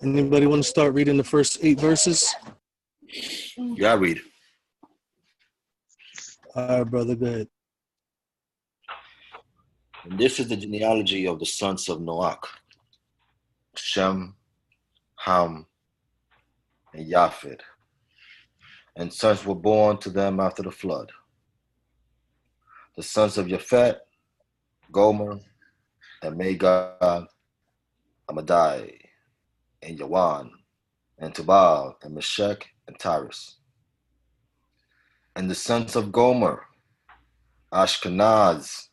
Anybody want to start reading the first 8 verses? Yeah, I read. All right, brother, go ahead. And this is the genealogy of the sons of Noach, Shem, Ham, and Japheth. And sons were born to them after the flood. The sons of Japheth, Gomer, and Magog, Amadai, and Yawan, and Tubal, and Meshech, and Tyrus. And the sons of Gomer, Ashkenazi,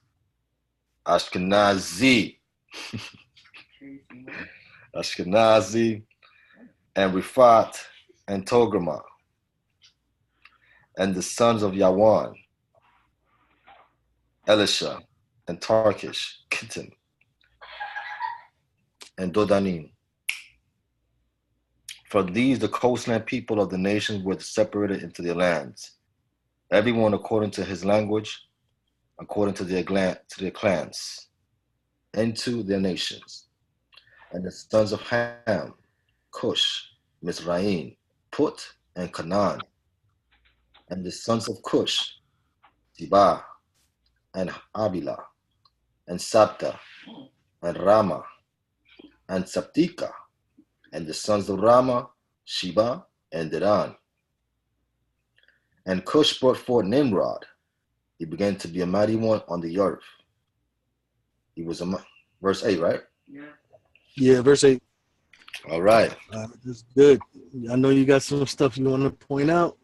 and Riphat, and Togarmah. And the sons of Yawan, Elisha, and Tarkish, Kittim, and Dodanim. From these, the coastland people of the nations were separated into their lands, everyone according to his language, according to their clans, into their nations. And the sons of Ham, Cush, Mizraim, Put, and Canaan. And the sons of Cush, Seba, and Havilah, and Sabta, and Rama, and Sabtika. And the sons of Rama, Sheba, and Dedan. And Cush brought forth Nimrod. He began to be a mighty one on the earth. He was verse 8, right? Yeah, verse 8. All right. That's good. I know you got some stuff you want to point out.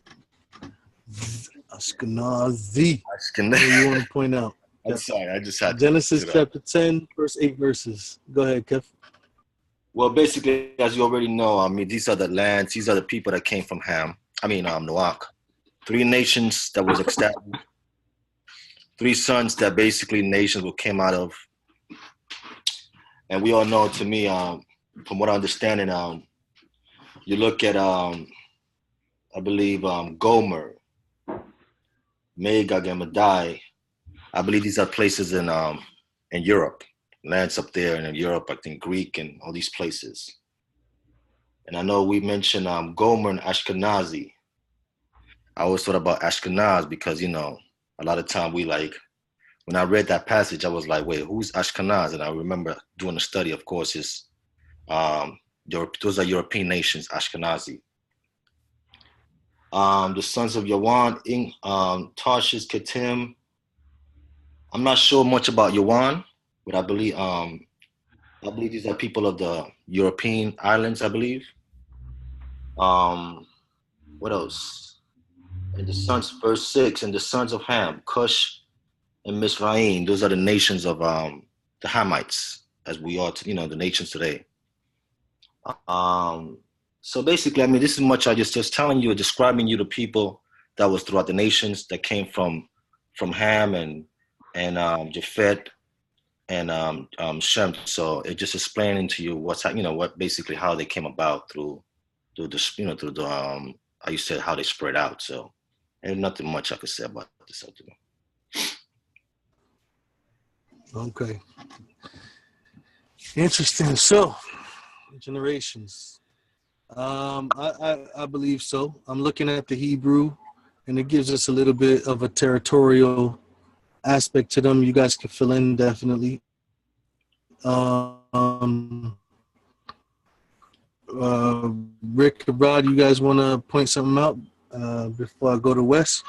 Ashkenazi. What do you want to point out? I'm sorry, I just had Genesis chapter 10, verse 8 verses. Go ahead, Kev. Well, basically, as you already know, I mean, these are the lands, these are the people that came from Noach. 3 nations that was established. 3 sons that basically nations will came out of. And we all know, to me, from what I understand, you look at, I believe, Gomer, Magog, and Madai. I believe these are places in Europe, lands up there in Europe, I think Greek and all these places. And I know we mentioned Gomer and Ashkenazi. I always thought about Ashkenaz because, you know, a lot of time when I read that passage, I was like, wait, who's Ashkenaz? And I remember doing a study, of course, is those are European nations, Ashkenazi. The sons of Yawan, Tarshish, Kittim. I'm not sure much about Yawan, but I believe these are people of the European islands, I believe. What else? And the sons, verse 6, and the sons of Ham, Cush, and Mizraim. Those are the nations of the Hamites, as we are, the nations today. So basically, I mean, this is much I just telling you, describing you the people that was throughout the nations that came from Ham and Japheth and Shem. So it just explaining to you what basically how they came about through the how you said how they spread out. So there's nothing much I could say about this. Okay. Interesting. So, generations. I believe so. I'm looking at the Hebrew, and it gives us a little bit of a territorial aspect to them. You guys can fill in definitely. Rick, Rod, you guys want to point something out before I go to Wes?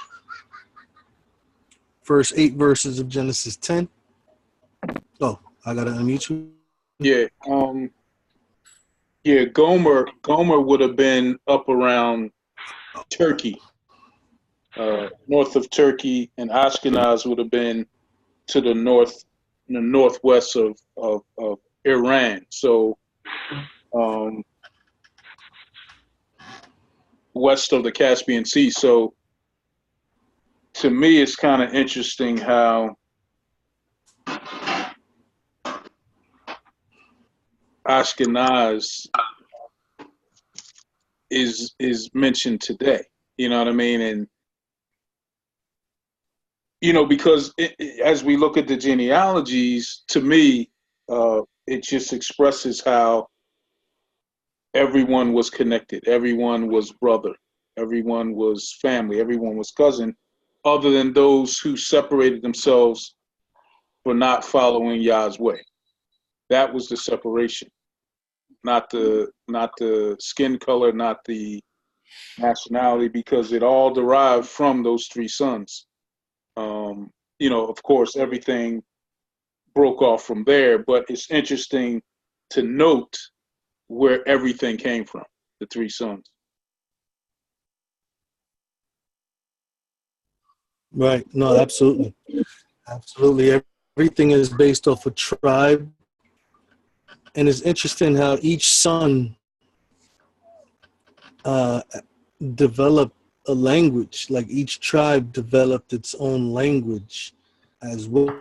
First 8 verses of Genesis 10. Oh, I gotta unmute you. Yeah. Yeah, Gomer would have been up around Turkey, north of Turkey, and Ashkenaz would have been to the north, in the northwest of Iran. So, west of the Caspian Sea. So, to me, it's kind of interesting how Ashkenaz is mentioned today. You know what I mean? And because as we look at the genealogies, to me, it just expresses how everyone was connected. Everyone was brother. Everyone was family. Everyone was cousin, other than those who separated themselves for not following Yah's way. That was the separation, not the skin color, not the nationality, because it all derived from those three sons. You know, of course, everything broke off from there, but it's interesting to note where everything came from, the three sons. Right. No, absolutely. Absolutely. Everything is based off a tribe. And it's interesting how each son developed a language. Like each tribe developed its own language as well.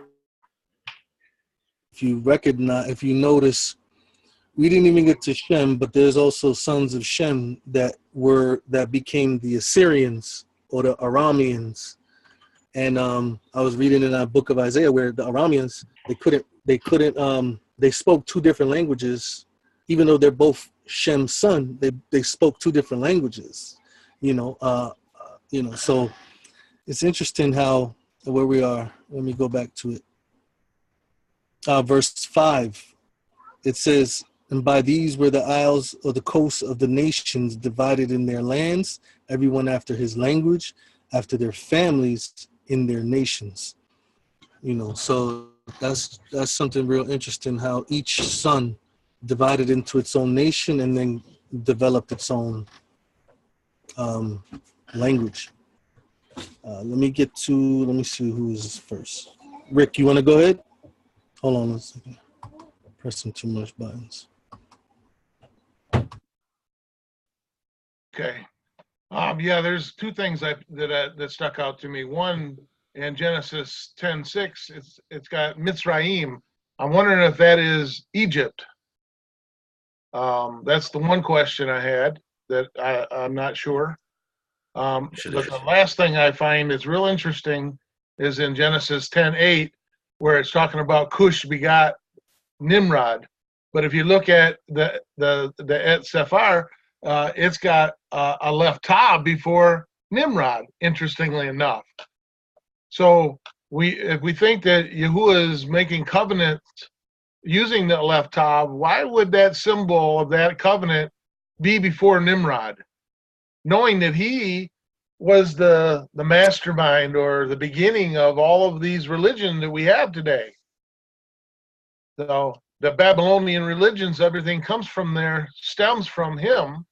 If you notice, we didn't even get to Shem, but there's also sons of Shem that became the Assyrians or the Arameans. And I was reading in that book of Isaiah where the Arameans, they spoke two different languages, even though they're both Shem's son. They spoke two different languages, So it's interesting how where we are. Let me go back to it. Verse 5, it says, "And by these were the isles or the coasts of the nations divided in their lands, everyone after his language, after their families, in their nations." So that's something real interesting, how each son divided into its own nation and then developed its own language. Let me see who's first. Rick, you want to go ahead? Hold on a second. Pressing too much buttons. Okay. Yeah, there's two things that stuck out to me. One, in Genesis 10:6, it's got Mitzrayim. I'm wondering if that is Egypt. That's the one question I had that I'm not sure. But the last thing I find is real interesting is in Genesis 10:8, where it's talking about Cush begot Nimrod. But if you look at the Et Sephar, it's got a left tab before Nimrod, interestingly enough. So if we think that Yahuah is making covenants using the left tab, why would that symbol of that covenant be before Nimrod? Knowing that he was the mastermind or the beginning of all of these religions that we have today. So the Babylonian religions, everything comes from there, stems from him.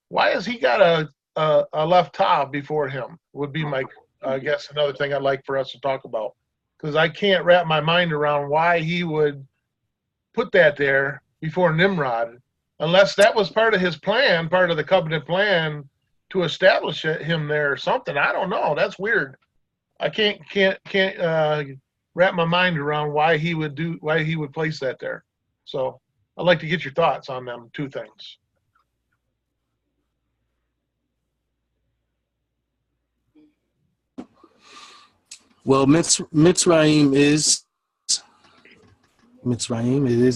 Why has he got a left tab before him? Would be my, I guess, another thing I'd like for us to talk about. Because I can't wrap my mind around why he would put that there before Nimrod, unless that was part of his plan, part of the covenant plan to establish him there or something. I don't know. That's weird. I can't wrap my mind around why he would place that there. So I'd like to get your thoughts on them two things. Well, Mitzrayim is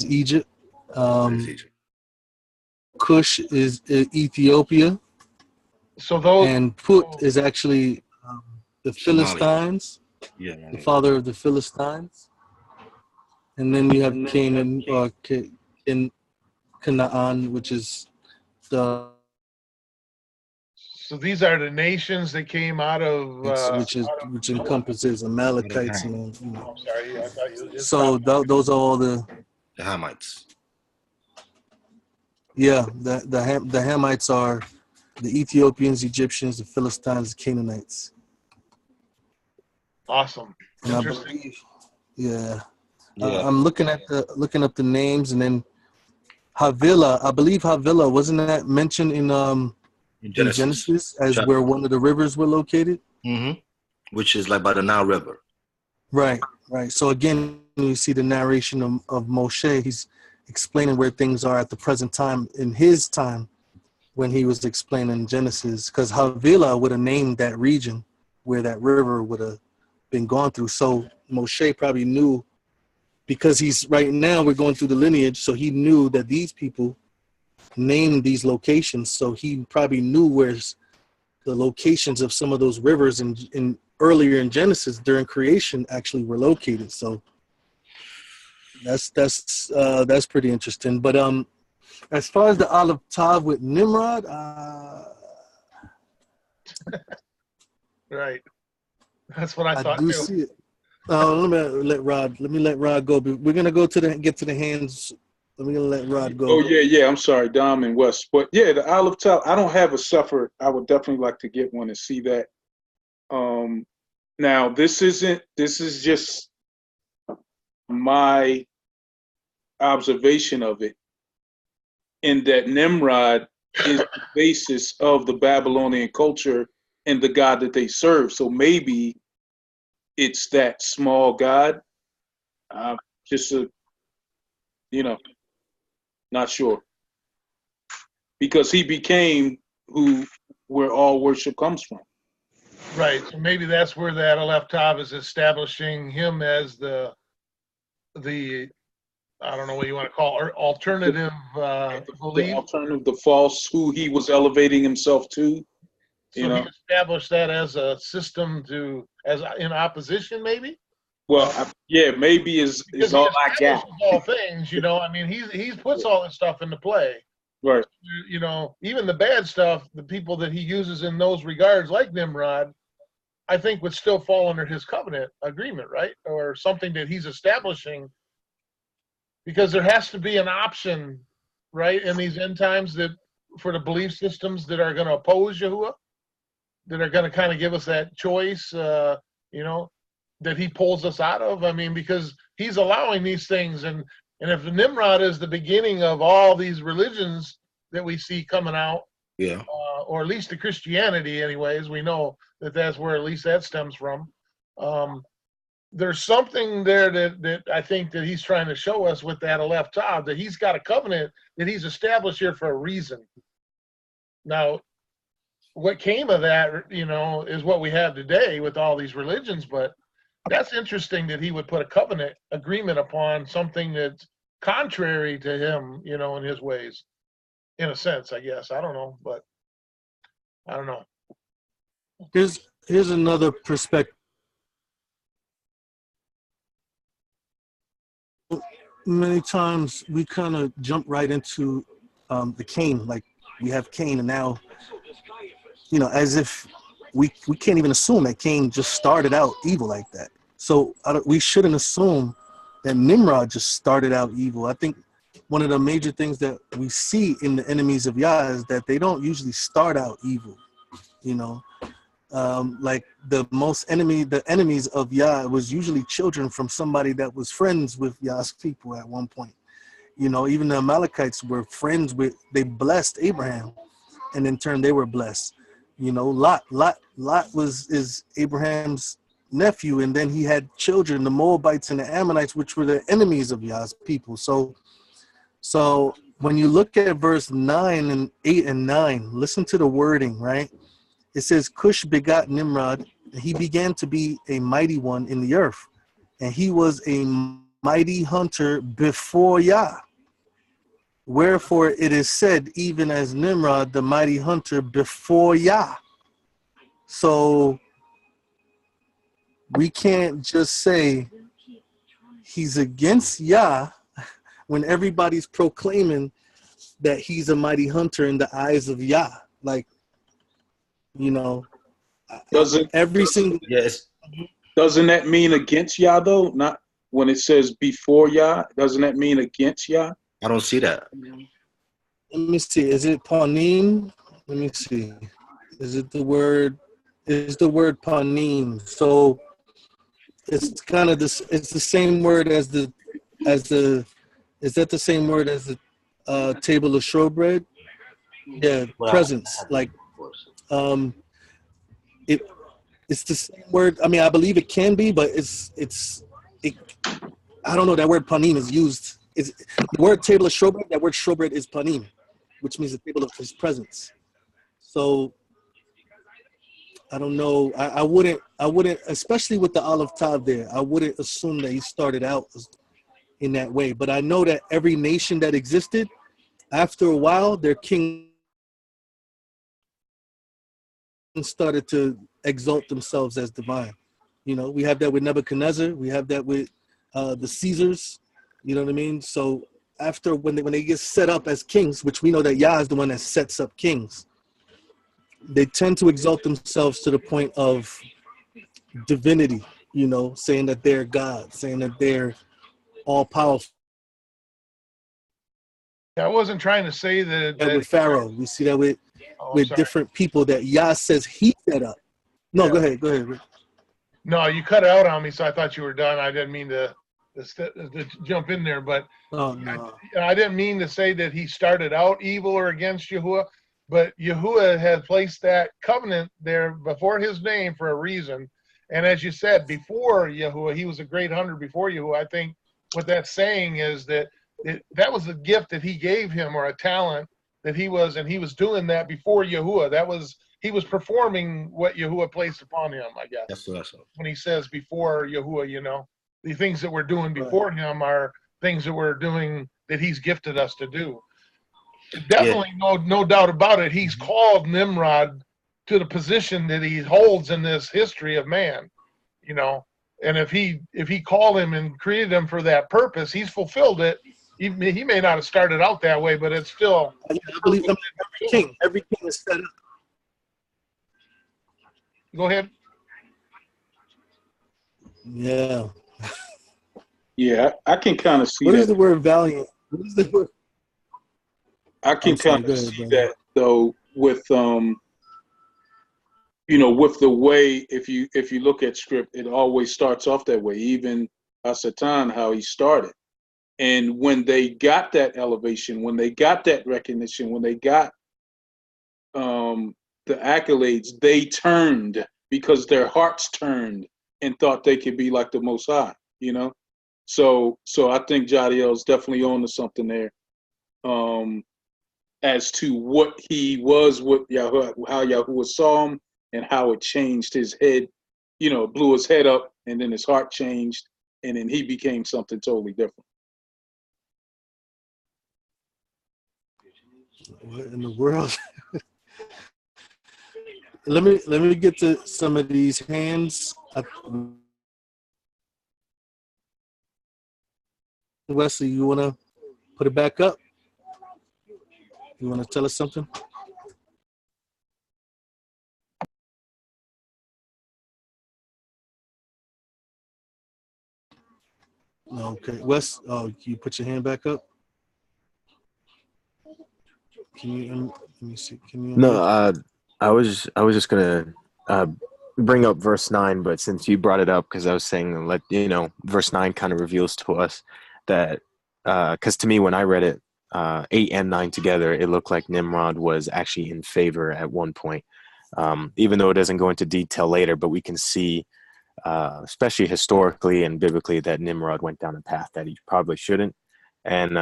Egypt. Cush is Ethiopia. So those, and Put is actually the Philistines, the father of the Philistines. And then you have Canaan or Canaan, which is the. So these are the nations that came out of which encompasses Amalekites and. I'm sorry, I thought you just so those are all the Hamites. Yeah, the Hamites are the Ethiopians, Egyptians, the Philistines, the Canaanites. Awesome. And I believe, I'm looking up the names, and then Havilah. I believe Havilah, wasn't that mentioned in Genesis as where one of the rivers were located? Mm-hmm. Which is like by the Nile River. Right. So again, you see the narration of Moshe. He's explaining where things are at the present time in his time when he was explaining Genesis, because Havilah would have named that region where that river would have been gone through. So Moshe probably knew, because he's right now we're going through the lineage, so he knew that these people named these locations, so he probably knew where's the locations of some of those rivers in earlier in Genesis during creation actually were located. So that's pretty interesting. But as far as the Aleph Tav with Nimrod, right, that's what I thought do too. see it. Let me let Rod go. We're gonna get to the hands. Let me let Rod go. Oh yeah. I'm sorry, Dom and West. But yeah, the Aleph Tav. I don't have a Sefer. I would definitely like to get one and see that. Now this is just my observation of it, in that Nimrod is the basis of the Babylonian culture and the God that they serve. So maybe it's that small God. Just not sure, because he became where all worship comes from. Right. So maybe that's where that Aleph Tav is establishing him as the I don't know what you want to call it, alternative belief. The alternative, the false, who he was elevating himself to. So he established that as a system as in opposition, maybe. Well, yeah, maybe is all I got. All things, I mean, he puts all this stuff into play. Right. Even the bad stuff, the people that he uses in those regards, like Nimrod, I think would still fall under his covenant agreement, right? Or something that he's establishing, because there has to be an option, right, in these end times that for the belief systems that are going to oppose Yahuwah, that are going to kind of give us that choice, that he pulls us out of. I mean, because he's allowing these things, and if Nimrod is the beginning of all these religions that we see coming out, yeah, or at least the Christianity, anyways, we know that's where at least that stems from. There's something there that I think that he's trying to show us with that Aleph Tav, that he's got a covenant that he's established here for a reason. Now, what came of that, is what we have today with all these religions, but that's interesting that he would put a covenant agreement upon something that's contrary to him, in his ways, in a sense, I guess. I don't know, but I don't know. Here's another perspective. Many times we kind of jump right into the Cain, like we have Cain, and now, as if we can't even assume that Cain just started out evil like that. So we shouldn't assume that Nimrod just started out evil. I think one of the major things that we see in the enemies of Yah is that they don't usually start out evil. Like the enemies of Yah was usually children from somebody that was friends with Yah's people at one point. Even the Amalekites were friends they blessed Abraham, and in turn they were blessed. Lot is Abraham's nephew, and then he had children, the Moabites and the Ammonites, which were the enemies of Yah's people. So when you look at verse 9 and 8 and 9, listen to the wording, right? It says, Cush begot Nimrod, and he began to be a mighty one in the earth, and he was a mighty hunter before Yah. Wherefore it is said, even as Nimrod, the mighty hunter before Yah. So we can't just say he's against Yah when everybody's proclaiming that he's a mighty hunter in the eyes of Yah. Like, doesn't that mean against Yah though? Not when it says before Yah. Doesn't that mean against Yah? I don't see that. Let me see. Is it panim? Let me see. Is it the word? Is the word panim? So it's kind of this. It's the same word as the. Is that the same word as the table of showbread? Yeah, well, presence. Like, it's the same word. I mean, I believe it can be, but I don't know. That word panim is used. The word table of showbread. That word showbread is panim, which means the table of his presence. So I don't know. I wouldn't, especially with the Aleph Tav there, I wouldn't assume that he started out in that way. But I know that every nation that existed After a while, their king started to exalt themselves as divine. You know, we have that with Nebuchadnezzar. We have that with the Caesars. You know what I mean? So after when they get set up as kings, which we know that Yah is the one that sets up kings, they tend to exalt themselves to the point of divinity. You know, saying that they're God, saying that they're all powerful. I wasn't trying to say that with Pharaoh, we see that with sorry. different people that Yah says he set up. No, Yeah. go ahead, Rick. No, you cut out on me, so I thought you were done. I didn't mean to jump in there, but no. I didn't mean to say that he started out evil or against Yahuwah, but Yahuwah had placed that covenant there before his name for a reason. And as you said, before Yahuwah, he was a great hunter before Yahuwah. I think what that's saying is that that was a gift that he gave him, or a talent that he was, and he was doing that before Yahuwah. He was performing what Yahuwah placed upon him, I guess. That's what. When he says before Yahuwah, you know, the things that we're doing before him are things that we're doing that he's gifted us to do. Definitely, no doubt about it. He's called Nimrod to the position that he holds in this history of man, you know. And if he called him and created him for that purpose, he's fulfilled it. He may not have started out that way, but it's still. I believe every king is set up. Go ahead. Yeah. Yeah, I can kind of see What that. is the word valiant? What is the word? I can kind of see that though with you know, with the way if you look at script, it always starts off that way. Even Hasatan, how he started, and when they got that elevation, when they got that recognition, when they got the accolades, they turned because their hearts turned and thought they could be like the Most High. You know, so I think Jadiel's definitely on to something there. As to what he was, what Yahuwah, how Yahuwah saw him, and how it changed his head, you know, blew his head up, and then his heart changed, and then he became something totally different. What in the world? let me get to some of these hands. Wesley, you want to put it back up? You want to tell us something? Okay, Wes. Oh, can you put your hand back up? Can you? Let me see. Can you? No, I was just gonna bring up verse 9, but since you brought it up, because I was saying, verse 9 kind of reveals to us that, because to me when I read it, 8 and 9 together, it looked like Nimrod was actually in favor at one point, even though it doesn't go into detail later, but we can see, especially historically and biblically, that Nimrod went down a path that he probably shouldn't. And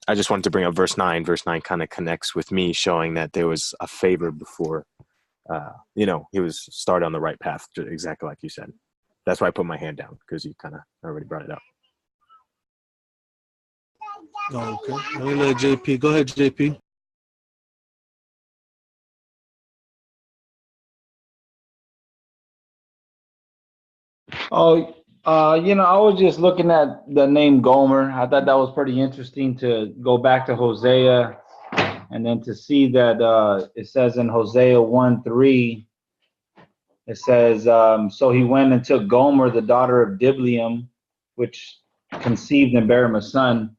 I just wanted to bring up verse 9. Verse 9 kind of connects with me, showing that there was a favor before, he was started on the right path, exactly like you said. That's why I put my hand down, because you kind of already brought it up. Oh, okay. Let me let JP. Go ahead, JP. Oh, I was just looking at the name Gomer. I thought that was pretty interesting to go back to Hosea and then to see that it says in Hosea 1:3, it says, so he went and took Gomer, the daughter of Diblaim, which conceived and bare him a son.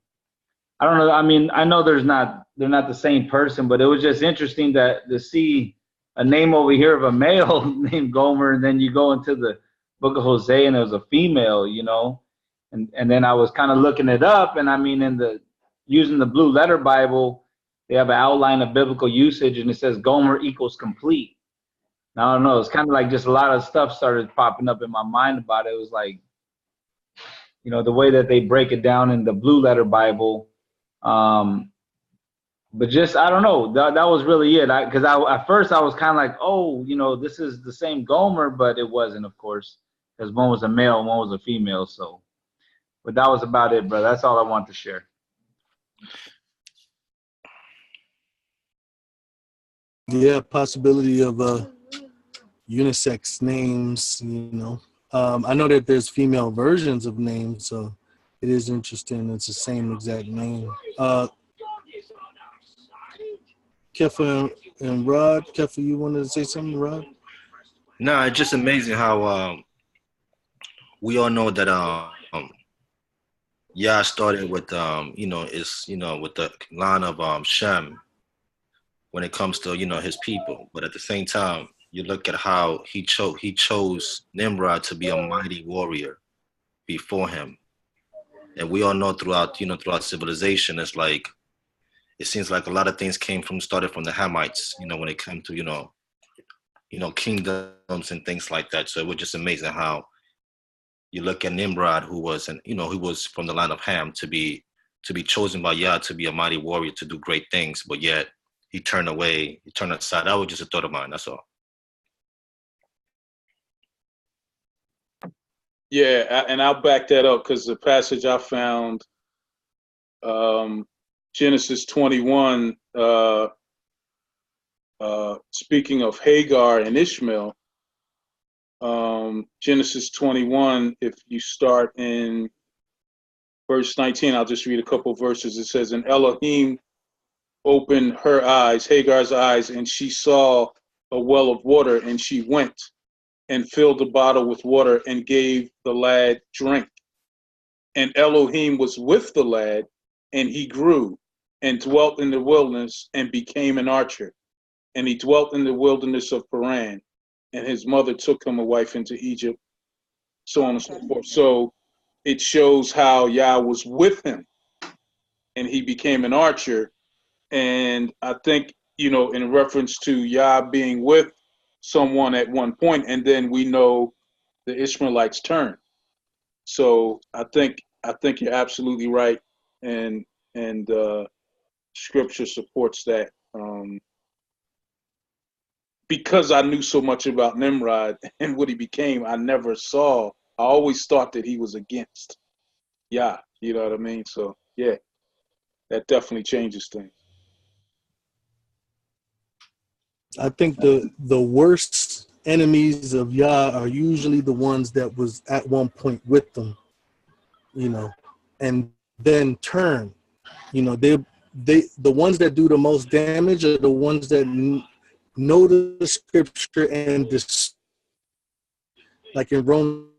I don't know. I mean, I know they're not the same person, but it was just interesting to see a name over here of a male named Gomer, and then you go into the book of Hosea and it was a female, and then I was kind of looking it up, and I mean, using the Blue Letter Bible, they have an outline of biblical usage, and it says Gomer equals complete. Now, I don't know. It's kind of like just a lot of stuff started popping up in my mind about it. It was like, the way that they break it down in the Blue Letter Bible. But just, I don't know, that was really it. Because at first I was kind of like, oh, this is the same Gomer, but it wasn't, of course, because one was a male and one was a female. So, but that was about it, bro. That's all I want to share. Yeah, possibility of unisex names, you know. I know that there's female versions of names, so it is interesting. It's the same exact name. Kefa and Rod. Kefa, you wanted to say something, Rod? No, it's just amazing how we all know that Yah started with with the line of Shem when it comes to his people, but at the same time you look at how he chose Nimrod to be a mighty warrior before him, and we all know throughout civilization, it's like it seems like a lot of things started from the Hamites, when it came to kingdoms and things like that. So it was just amazing how you look at Nimrod, who was from the line of Ham, to be chosen by Yah to be a mighty warrior to do great things, but yet he turned away, he turned aside. That was just a thought of mine. That's all. Yeah, and I'll back that up because the passage I found, Genesis 21, speaking of Hagar and Ishmael, Genesis 21, if you start in verse 19, I'll just read a couple verses. It says, and Elohim opened her eyes, Hagar's eyes, and she saw a well of water, and she went and filled the bottle with water and gave the lad drink. And Elohim was with the lad, and he grew and dwelt in the wilderness and became an archer. And he dwelt in the wilderness of Paran, and his mother took him a wife into Egypt, so on and so forth. So it shows how Yah was with him, and he became an archer. And I think, in reference to Yah being with someone at one point, and then we know the Ishmaelites turn. So I think you're absolutely right, and Scripture supports that. Because I knew so much about Nimrod and what he became, I always thought that he was against Yah. You know what I mean? So yeah, that definitely changes things. I think the worst enemies of Yah are usually the ones that was at one point with them, and then turn. The ones that do the most damage are the ones that know the scripture and like in Romans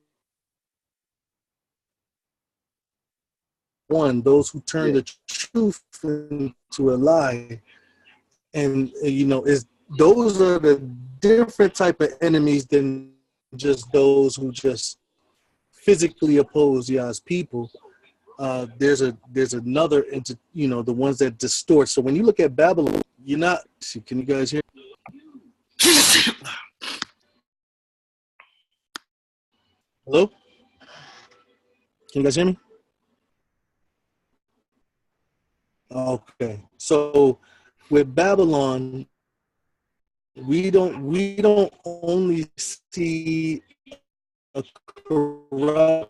1, those who turn the truth into a lie, and those are the different type of enemies than just those who just physically oppose Yah's people. There's another the ones that distort. So when you look at Babylon, you're not. Can you guys hear? Hello? Can you guys hear me? Okay. So with Babylon, we don't only see a corruption,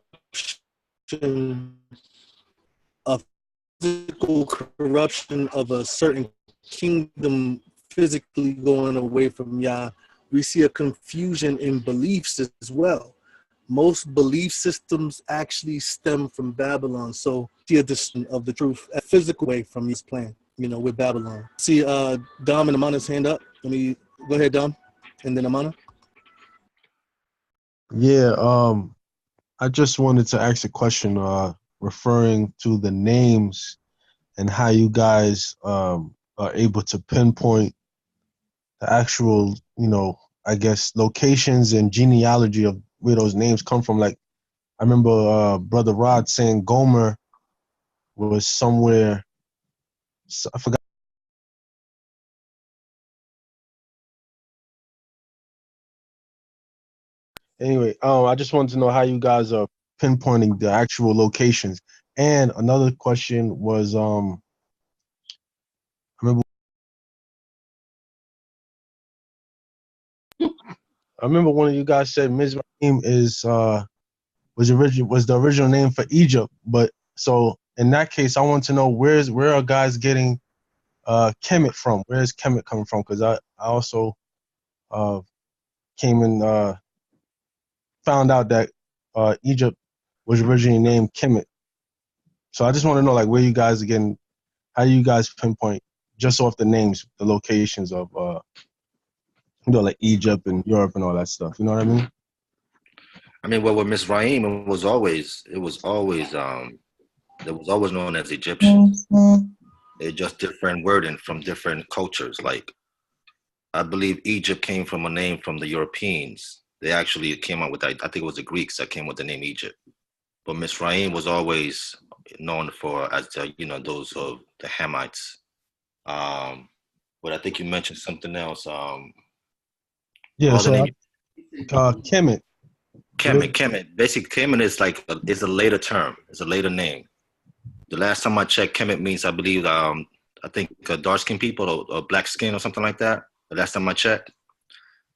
a physical corruption of a certain kingdom physically going away from Yah. We see a confusion in beliefs as well. Most belief systems actually stem from Babylon. So see a distance of the truth, a physical way from his plan, with Babylon. See Dom and Amana's hand up. Let me go ahead, Dom, and then Amana. Yeah, I just wanted to ask a question referring to the names and how you guys are able to pinpoint the actual, I guess, locations and genealogy of where those names come from. Like, I remember Brother Rod saying Gomer was somewhere, I forgot. Anyway, I just wanted to know how you guys are pinpointing the actual locations. And another question was, I remember one of you guys said Mizraim was the original name for Egypt. But so in that case, I want to know where are guys getting Kemet from? Where is Kemet coming from? Because I also came and found out that Egypt was originally named Kemet. So I just want to know, like, where you guys again, how you guys pinpoint just off the names, the locations of like Egypt and Europe and all that stuff. You know what I mean? I mean, well, with Mizraim, it was always known as Egyptian. It's just different wording from different cultures. Like, I believe Egypt came from a name from the Europeans. They actually came up with that. I think it was the Greeks that came with the name Egypt. But Mizraim was always known for as the, those of the Hamites. But I think you mentioned something else. Yeah. So Kemet. Kemet. Basically, Kemet is a later term. It's a later name. The last time I checked, Kemet means, I believe, I think dark-skinned people or black skin or something like that. The last time I checked.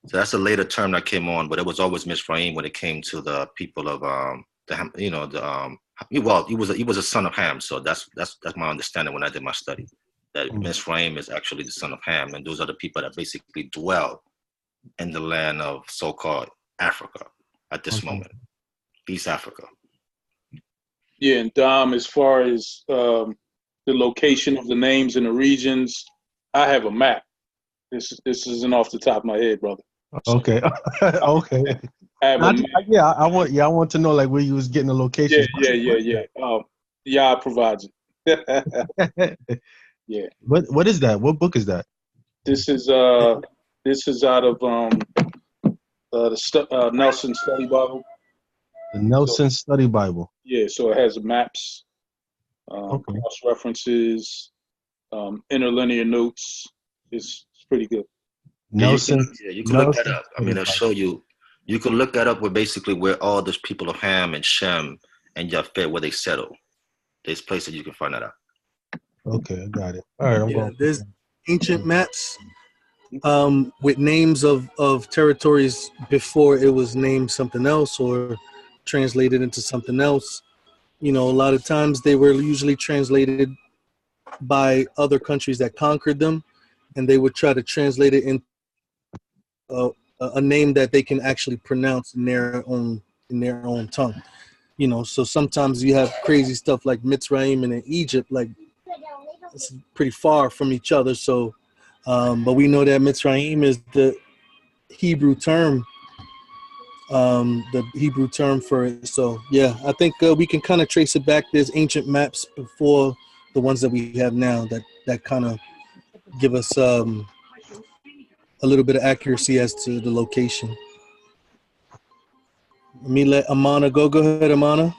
So that's a later term that came on, but it was always Mizraim when it came to the people of he was a son of Ham. So that's my understanding when I did my study. That Mizraim is actually the son of Ham, and those are the people that basically dwell in the land of so-called Africa at this moment, East Africa. Yeah, and Dom, as far as the location of the names and the regions, I have a map. This isn't off the top of my head, brother. Okay. Okay. I want to know, like, where you was getting the locations. Yeah. Yah provides it. Yeah. What is that? What book is that? This is out of the Nelson Study Bible. The Nelson Study Bible. Yeah, so it has maps, cross references, interlinear notes. It's pretty good. Nelson. You can look that up. I mean, I'll show you. You can look that up where all those people of Ham and Shem and Japheth, where they settle. There's places you can find that out. Okay, I got it. All right, there's ancient maps with names of territories before it was named something else or translated into something else. A lot of times they were usually translated by other countries that conquered them, and they would try to translate it into a name that they can actually pronounce in their own tongue. So sometimes you have crazy stuff like Mitzrayim and in Egypt, like it's pretty far from each other. So, but we know that Mitzrayim is the Hebrew term, for it. So yeah, I think we can kind of trace it back. There's ancient maps before the ones that we have now that kind of give us a little bit of accuracy as to the location. Let me let Amana go. Go ahead, Amana,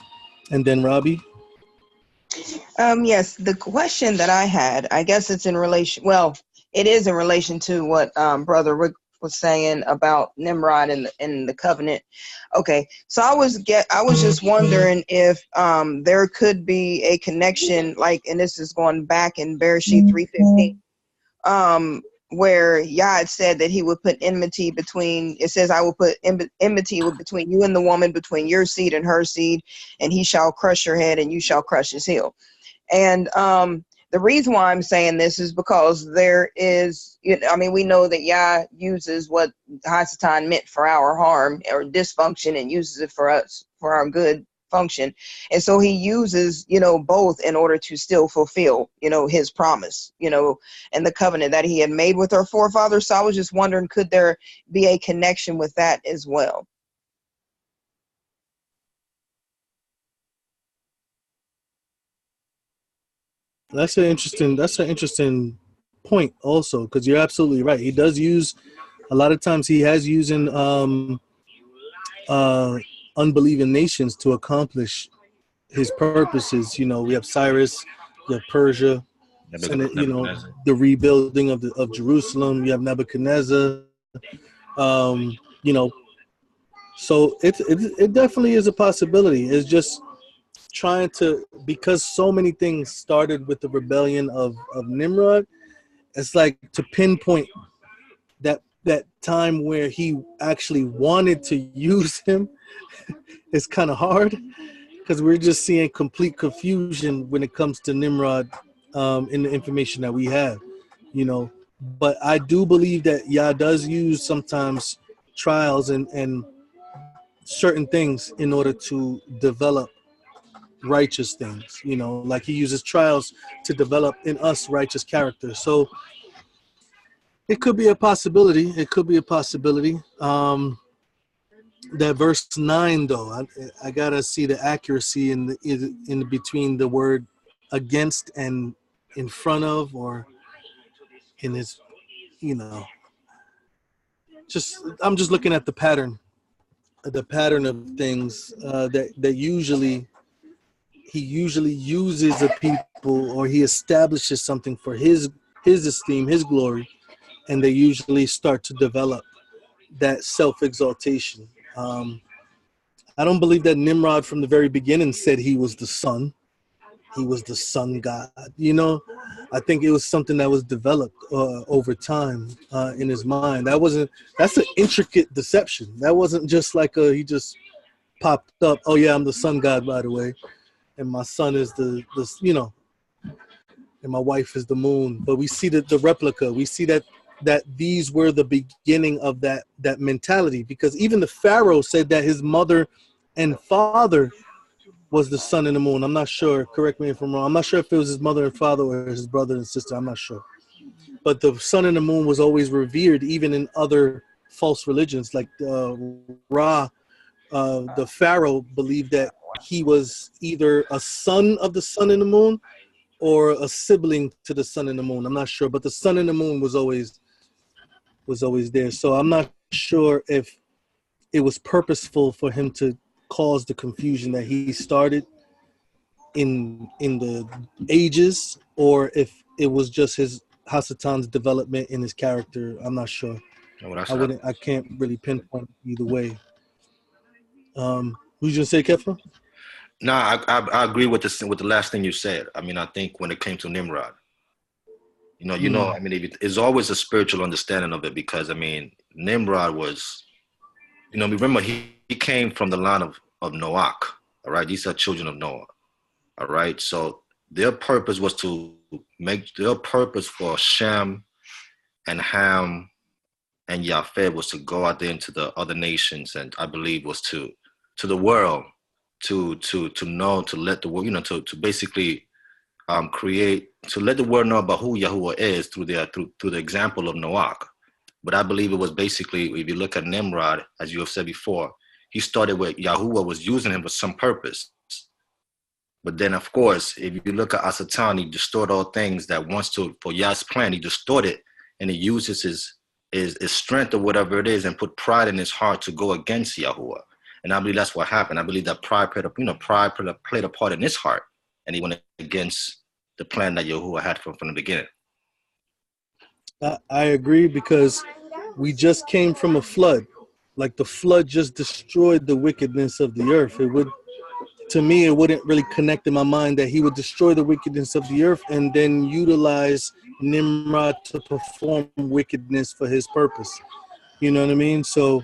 and then Robbie. Yes, the question that I had, I guess it's in relation. Well, it is in relation to what Brother Rick was saying about Nimrod and the covenant. Okay, so I was just wondering if there could be a connection, like, and this is going back in Bereshit 3:15. Where Yah had said that he would put enmity between, it says, I will put enmity between you and the woman, between your seed and her seed, and he shall crush your head and you shall crush his heel. And the reason why I'm saying this is because there is, we know that Yah uses what Hasatan meant for our harm or dysfunction and uses it for us, for our good function. And so he uses, both in order to still fulfill, his promise, and the covenant that he had made with our forefathers. So I was just wondering, could there be a connection with that as well? That's an interesting point also, because you're absolutely right. He does use, a lot of times he has using unbelieving nations to accomplish his purposes. We have Cyrus, you have Persia, the rebuilding of Jerusalem. You have Nebuchadnezzar. So it definitely is a possibility. It's just trying to, because so many things started with the rebellion of Nimrod. It's like to pinpoint that time where he actually wanted to use him. It's kind of hard, because we're just seeing complete confusion when it comes to Nimrod in the information that we have, But I do believe that Yah does use sometimes trials and certain things in order to develop righteous things. You know, like he uses trials to develop in us righteous character. So it could be a possibility. It could be a possibility. That verse 9 though, I gotta see the accuracy in between the word against and in front of, or in his, you know, I'm just looking at the pattern of things that usually he usually uses a people, or he establishes something for his esteem, his glory, and they usually start to develop that self-exaltation. I don't believe that Nimrod from the very beginning said he was the sun. He was the sun god. You know, I think it was something that was developed over time in his mind. That's an intricate deception. That wasn't just like he just popped up. Oh yeah, I'm the sun god, by the way, and my son is the you know, and my wife is the moon. But we see the replica. We see that these were the beginning of that mentality, because even the Pharaoh said that his mother and father was the sun and the moon. I'm not sure. Correct me if I'm wrong. I'm not sure if it was his mother and father or his brother and sister. I'm not sure. But the sun and the moon was always revered, even in other false religions, like Ra. The Pharaoh believed that he was either a son of the sun and the moon or a sibling to the sun and the moon. I'm not sure, but the sun and the moon was always there. So I'm not sure if it was purposeful for him to cause the confusion that he started in the ages, or if it was just his Hasatan's development in his character. I'm not sure. I can't really pinpoint either way. Who's you gonna say, Kefla? No, I agree with the last thing you said. I mean, I think when it came to Nimrod, you know, I mean, it's always a spiritual understanding of it, because I mean, Nimrod was, you know, remember he came from the line of Noach. All right, these are children of Noah. All right, so their purpose was to their purpose for Shem and Ham and Yafet was to go out there into the other nations, and I believe was to the world, to know, to let the world, you know, to basically create, to let the world know about who Yahuwah is through the example of Noach. But I believe it was basically, if you look at Nimrod, as you have said before, he started with Yahuwah was using him for some purpose. But then, of course, if you look at Asatan, he distort all things that wants to, for Yah's plan, he distorted, and he uses his strength or whatever it is and put pride in his heart to go against Yahuwah. And I believe that's what happened. I believe that pride played a part in his heart, and he went against the plan that Yahuwah had from the beginning. I agree, because we just came from a flood. Like the flood just destroyed the wickedness of the earth. To me, it wouldn't really connect in my mind that he would destroy the wickedness of the earth and then utilize Nimrod to perform wickedness for his purpose. You know what I mean? So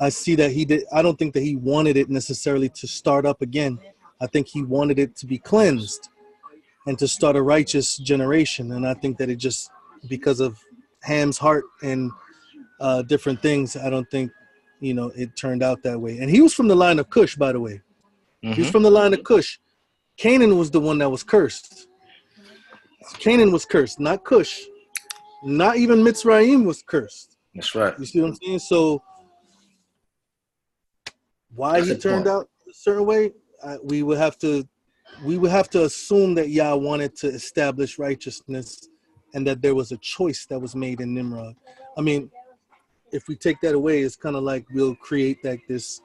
I see that he did. I don't think that he wanted it necessarily to start up again. I think he wanted it to be cleansed and to start a righteous generation. And I think that it just, because of Ham's heart and different things, I don't think, you know, it turned out that way. And he was from the line of Cush, by the way. Mm-hmm. He was from the line of Cush. Canaan was the one that was cursed. Canaan was cursed, not Cush. Not even Mitzrayim was cursed. That's right. You see what I'm saying? So why he turned out a certain way, we would have to assume that Yah wanted to establish righteousness and that there was a choice that was made in Nimrod. I mean, if we take that away, it's kind of like we'll create like this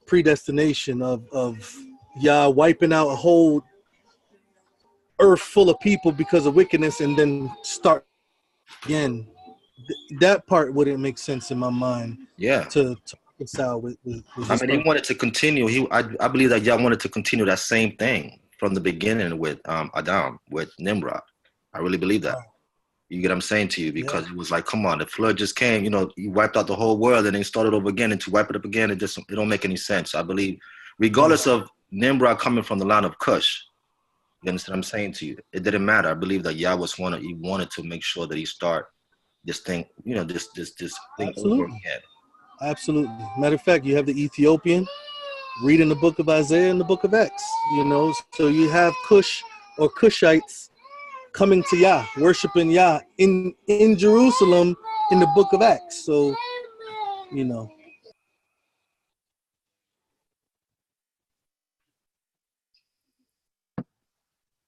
predestination of Yah wiping out a whole earth full of people because of wickedness and then start again. That part wouldn't make sense in my mind. Yeah. To reconcile with I mean, he wanted to continue. I believe that Yah wanted to continue that same thing from the beginning with Adam, with Nimrod. I really believe that. You get what I'm saying to you? Because it was like, come on, the flood just came, you know, he wiped out the whole world and then started over again, and to wipe it up again, it don't make any sense. I believe, regardless of Nimrod coming from the line of Cush, You understand what I'm saying to you? It didn't matter. I believe that Yah he wanted to make sure that he start this thing, you know, this thing over Absolutely. again. Absolutely. Matter of fact, you have the Ethiopian reading the book of Isaiah and the book of Acts, you know, so you have Cush or Cushites coming to Yah, worshiping Yah in Jerusalem in the book of Acts. So, you know.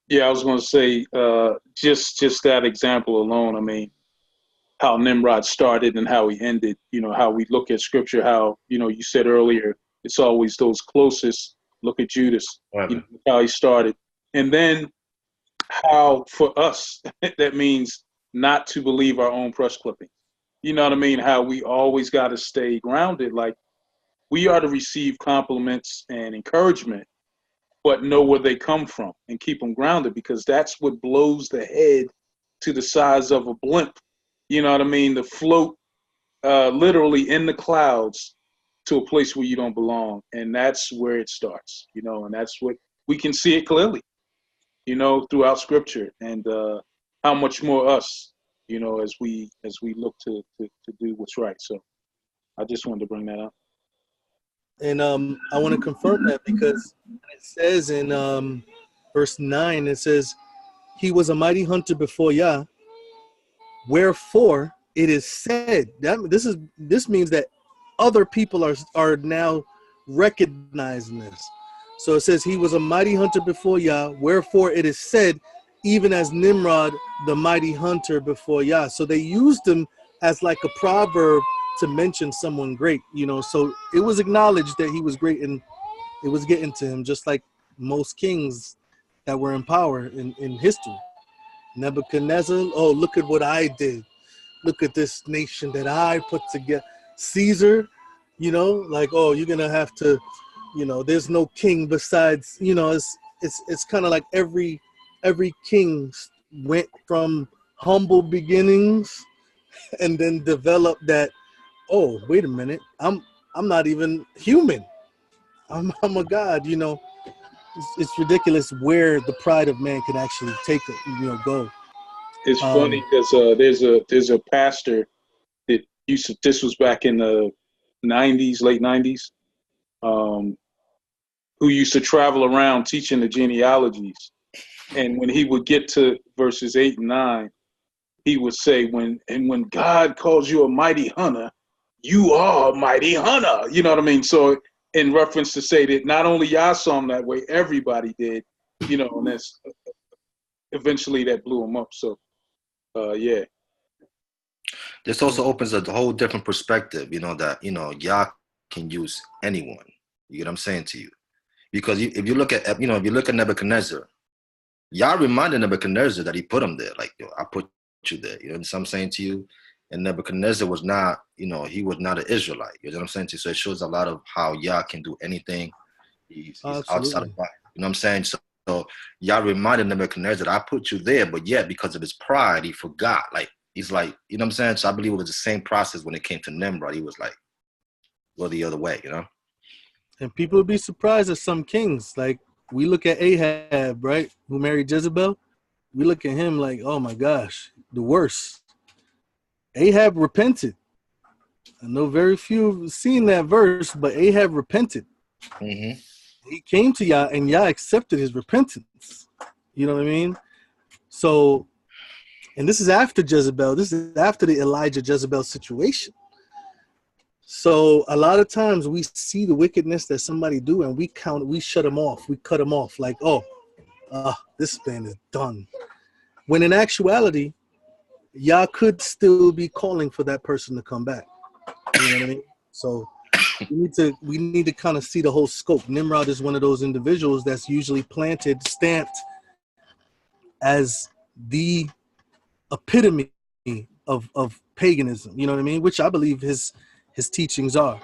Yeah, I was going to say, just that example alone. I mean, how Nimrod started and how he ended. You know, how we look at scripture. How, you know, you said earlier, it's always those closest. Look at Judas. You know, how he started, and then how for us that means not to believe our own press clipping. You know what I mean? How we always got to stay grounded. Like, we are to receive compliments and encouragement, but know where they come from and keep them grounded, because that's what blows the head to the size of a blimp. You know what I mean? To float literally in the clouds to a place where you don't belong. And that's where it starts, you know, and that's what we can see it clearly, you know, throughout scripture. And how much more us, you know, as we look to do what's right. So I just wanted to bring that up. And I want to confirm that, because it says in verse 9, it says, he was a mighty hunter before Yah, wherefore it is said. This means that other people are now recognizing this. So it says he was a mighty hunter before Yah, wherefore it is said, even as Nimrod, the mighty hunter before Yah. So they used him as like a proverb to mention someone great, you know. So it was acknowledged that he was great, and it was getting to him, just like most kings that were in power in history. Nebuchadnezzar, oh, look at what I did. Look at this nation that I put together. Caesar, you know, like, oh, you're gonna have to, you know, there's no king besides, you know, it's kind of like every king went from humble beginnings and then developed that, oh, wait a minute, I'm not even human. I'm a god, you know. It's ridiculous where the pride of man can actually take it, you know, go. It's funny because there's a pastor that used to, this was back in the 90s, late 90s, who used to travel around teaching the genealogies. And when he would get to verses 8 and 9, he would say, when God calls you a mighty hunter, you are a mighty hunter. You know what I mean? So in reference to say that not only y'all saw him that way, everybody did, you know, and that's eventually that blew him up. So, yeah. This also opens a whole different perspective, you know, that, you know, Yah can use anyone. You get what I'm saying to you? Because if you look at, you know, if you look at Nebuchadnezzar, Yah reminded Nebuchadnezzar that he put him there. Like, yo, I put you there. You know what I'm saying to you? And Nebuchadnezzar was not, you know, he was not an Israelite. You know what I'm saying to you? So it shows a lot of how Yah can do anything. He's outside of God. You know what I'm saying? So Yah reminded Nebuchadnezzar that I put you there, but yet because of his pride, he forgot. Like, he's like, you know what I'm saying? So I believe it was the same process when it came to Nimrod. He was like, go the other way, you know? And people would be surprised at some kings. Like, we look at Ahab, right, who married Jezebel. We look at him like, oh my gosh, the worst. Ahab repented. I know very few have seen that verse, but Ahab repented. Mm-hmm. He came to Yah, and Yah accepted his repentance. You know what I mean? So, and this is after Jezebel. This is after the Elijah Jezebel situation. So a lot of times we see the wickedness that somebody do, and we shut them off. We cut them off like, oh, this man is done. When in actuality, Yah could still be calling for that person to come back. You know what I mean? So we need to kind of see the whole scope. Nimrod is one of those individuals that's usually stamped as the epitome of paganism. You know what I mean? Which I believe his teachings are.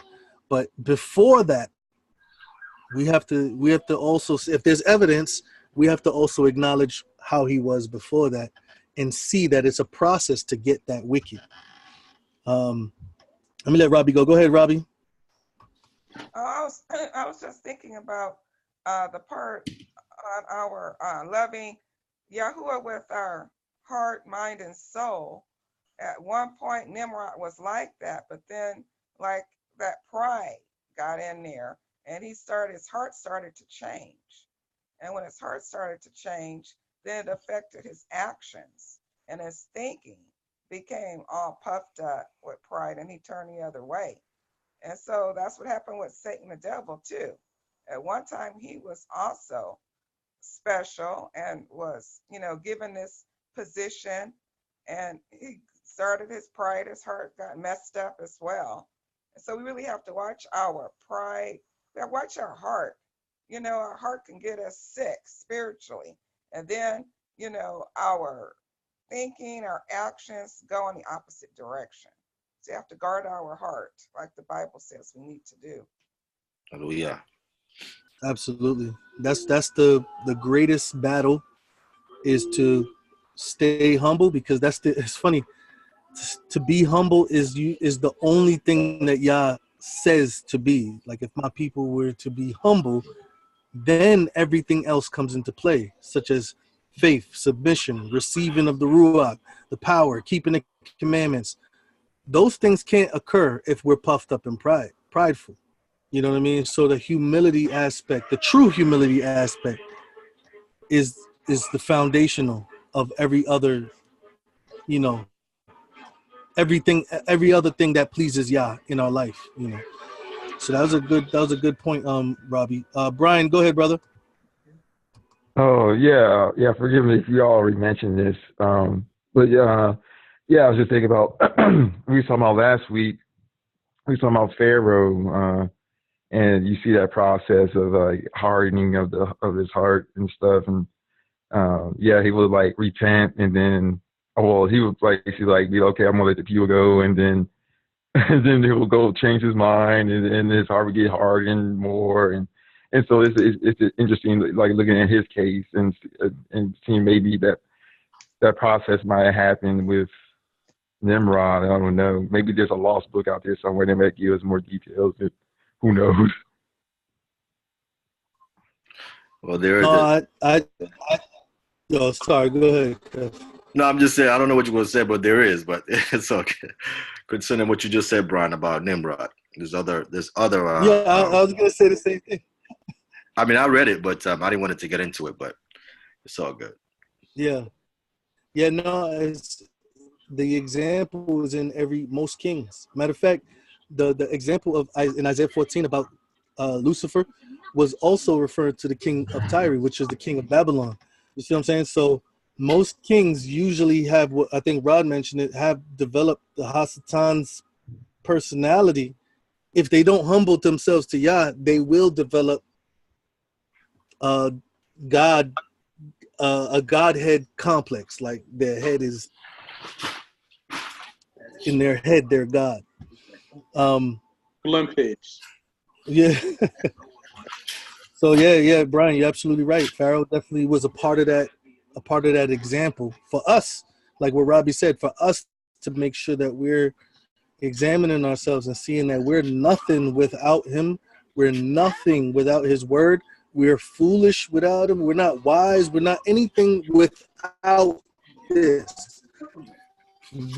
But before that, we have to also, if there's evidence, we have to also acknowledge how he was before that and see that it's a process to get that wicked. Let me let Robbie go. Go ahead, Robbie. I was just thinking about the part loving Yahuwah with our heart, mind, and soul. At one point, Nimrod was like that, but then like that pride got in there, and his heart started to change. And when his heart started to change, then it affected his actions, and his thinking became all puffed up with pride, and he turned the other way. And so that's what happened with Satan the devil too. At one time, he was also special and was, given this position, and he started his pride, his heart got messed up as well. And so we really have to watch our pride, we have to watch our heart. Our heart can get us sick spiritually. And then, our thinking, our actions go in the opposite direction. So you have to guard our heart, like the Bible says we need to do. Hallelujah. Absolutely. That's the greatest battle, is to stay humble, because it's funny. To be humble is the only thing that Yah says to be. Like, if my people were to be humble, then everything else comes into play, such as faith, submission, receiving of the Ruach, the power, keeping the commandments. Those things can't occur if we're puffed up in prideful. You know what I mean? So the humility aspect, the true humility aspect, is the foundational of every other, every other thing that pleases Yah in our life. So that was a good point, Robbie. Brian, go ahead, brother. Oh yeah. Forgive me if you already mentioned this, but I was just thinking about we were talking about last week. We were talking about Pharaoh, and you see that process of like hardening of his heart and stuff, and he would like repent, and then he would be okay, I'm gonna let the people go, and then he will go change his mind, and his heart would get hardened more, and so it's interesting, like looking at his case and seeing maybe that process might have happened with Nimrod. I don't know. Maybe there's a lost book out there somewhere that might give us more details. Who knows? Well, there is. Sorry. Go ahead. No, I'm just saying, I don't know what you're going to say, but there is. But it's okay. Concerning what you just said, Brian, about Nimrod, there's other. I was going to say the same thing. I mean, I read it, but I didn't want to get into it. But it's all good. Yeah. No, it's the example is in most kings. Matter of fact, the example of in Isaiah 14 about Lucifer was also referred to the king of Tyre, which is the king of Babylon. You see what I'm saying? So most kings usually have, what I think Rod mentioned it, have developed the Hasatan's personality. If they don't humble themselves to Yah, they will develop a Godhead complex. Like their head is, in their head, they're God. Olympics. Yeah. So Brian, you're absolutely right. Pharaoh definitely was a part of that example for us, like what Robbie said, for us to make sure that we're examining ourselves and seeing that we're nothing without him. We're nothing without his word. We're foolish without him. We're not wise. We're not anything without this.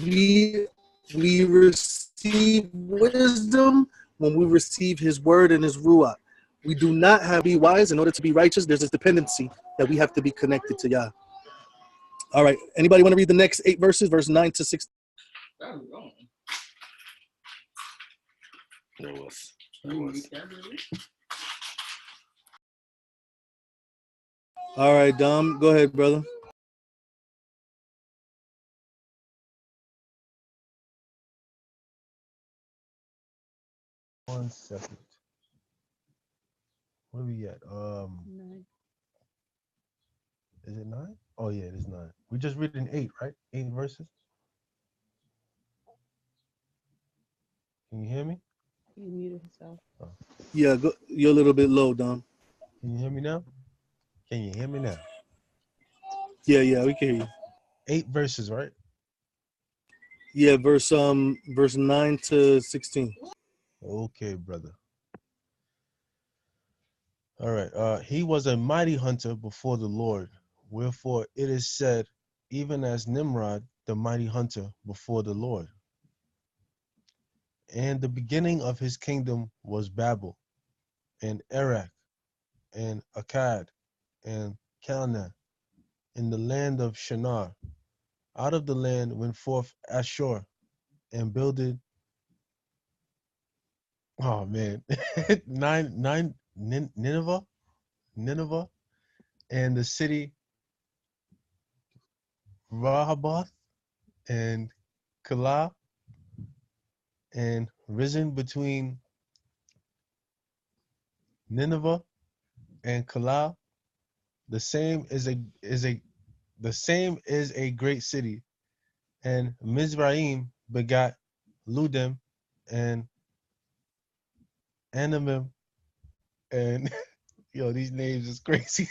We receive wisdom when we receive his word and his ruach. We do not have to be wise in order to be righteous. There's this dependency that we have to be connected to Yah. All right. Anybody want to read the next 8 verses, verse 9 to 16? There was. All right, Dom. Go ahead, brother. One second. Where we at? 9. Is it 9? Oh yeah, it is 9. We just reading 8, right? 8 verses. Can you hear me? He muted himself. Oh. Yeah, you're a little bit low, Dom. Can you hear me now? Can you hear me now? Yeah, we can hear you. 8 verses, right? Yeah, verse 9 to 16. Okay, brother. All right. He was a mighty hunter before the Lord. Wherefore it is said, even as Nimrod, the mighty hunter before the Lord. And the beginning of his kingdom was Babel, and Erech, and Akkad, and Calneh, in the land of Shinar. Out of the land went forth Ashur, and builded, oh man, Nineveh, and the city Rehoboth, and Calah, and risen between Nineveh and Calah. The same is a great city. And Mizraim begot Ludim and Anamim, and yo, these names is crazy.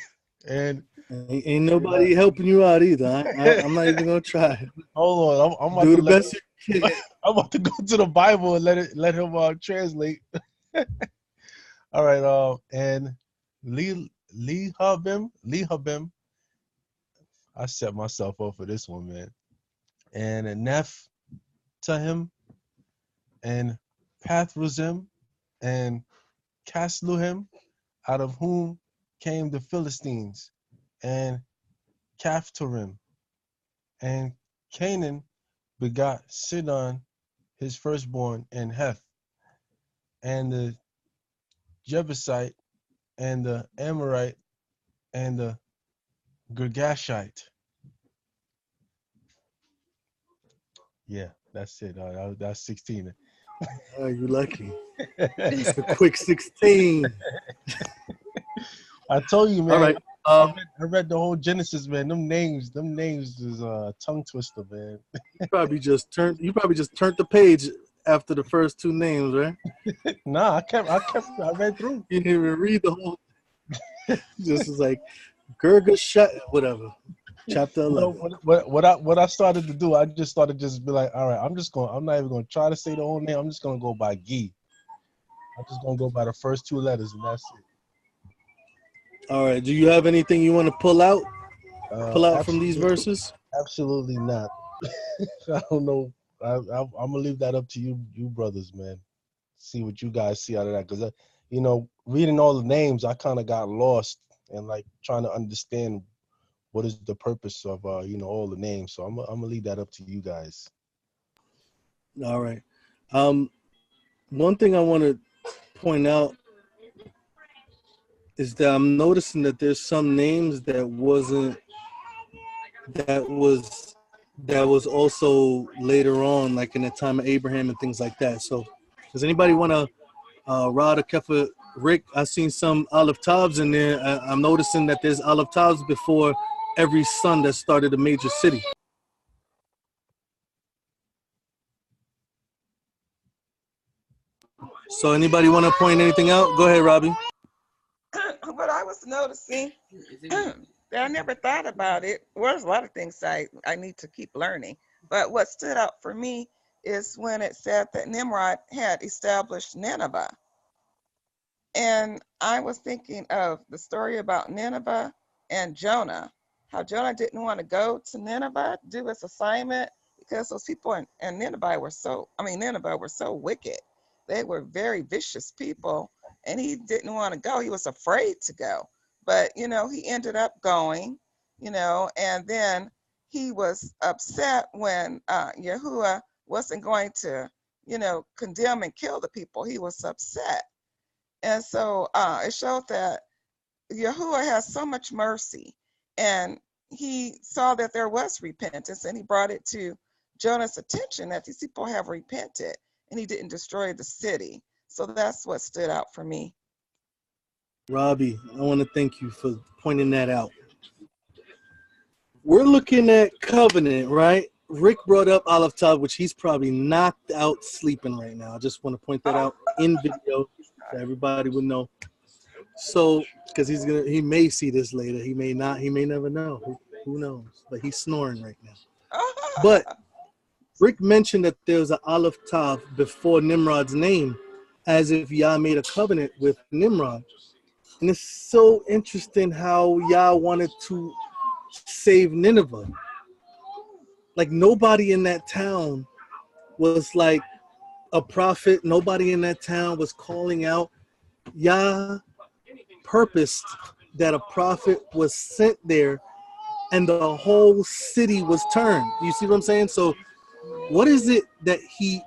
And ain't nobody helping you out either. I'm not even gonna try. Hold on, I'm about do to the best you can. I'm about to go to the Bible and let him translate. All right, and Lehabim, I set myself up for this one, man. And Nephtahim, and Pathruzim, and Casluhim, out of whom came the Philistines, and Caphtorim. And Canaan begot Sidon, his firstborn, and Heth, and the Jebusite, and the Amorite, and the Girgashite. Yeah, that's it. That's 16. Oh, you lucky. It's a quick 16. I told you, man. All right. I read the whole Genesis, man. Them names is a tongue twister, man. You probably just turned the page after the first two names, right? Nah, I read through. You didn't even read the whole. Just was like Girgashat, whatever. Chapter 11. What I started to do, I just started just be like, all right, I'm not even gonna try to say the whole name. I'm just gonna go by Gi. I'm just gonna go by the first two letters, and that's it. All right. Do you have anything you want to pull out from these verses? Absolutely not. I don't know. I'm gonna leave that up to you brothers, man. See what you guys see out of that, because reading all the names, I kind of got lost and like trying to understand what is the purpose of all the names. So I'm gonna leave that up to you guys. All right. One thing I want to point out is that I'm noticing that there's some names that was also later on, like in the time of Abraham and things like that. So does anybody want to Rod or Kefa, Rick? I've seen some Aleph Tavs in there. I'm noticing that there's Aleph Tavs before every son that started a major city. So anybody want to point anything out? Go ahead, Robbie. What I was noticing, I never thought about it. Well, there's a lot of things I need to keep learning. But what stood out for me is when it said that Nimrod had established Nineveh. And I was thinking of the story about Nineveh and Jonah, how Jonah didn't want to go to Nineveh, do his assignment, because those people in Nineveh were so wicked. They were very vicious people, and he didn't want to go. He was afraid to go. But, he ended up going, and then he was upset when Yahuah wasn't going to, condemn and kill the people. He was upset. And so it showed that Yahuah has so much mercy, and he saw that there was repentance, and he brought it to Jonah's attention that these people have repented, and he didn't destroy the city. So that's what stood out for me. Robbie, I want to thank you for pointing that out. We're looking at covenant, right? Rick brought up Aleph Tav, which he's probably knocked out sleeping right now. I just want to point that out in video so everybody would know. So, because he may see this later, he may not, he may never know. Who knows? But he's snoring right now. But Rick mentioned that there's an Aleph Tav before Nimrod's name, as if Yah made a covenant with Nimrod. And it's so interesting how Yah wanted to save Nineveh. Like nobody in that town was like a prophet. Nobody in that town was calling out. Yah purposed that a prophet was sent there and the whole city was turned. You see what I'm saying? So what is it that he,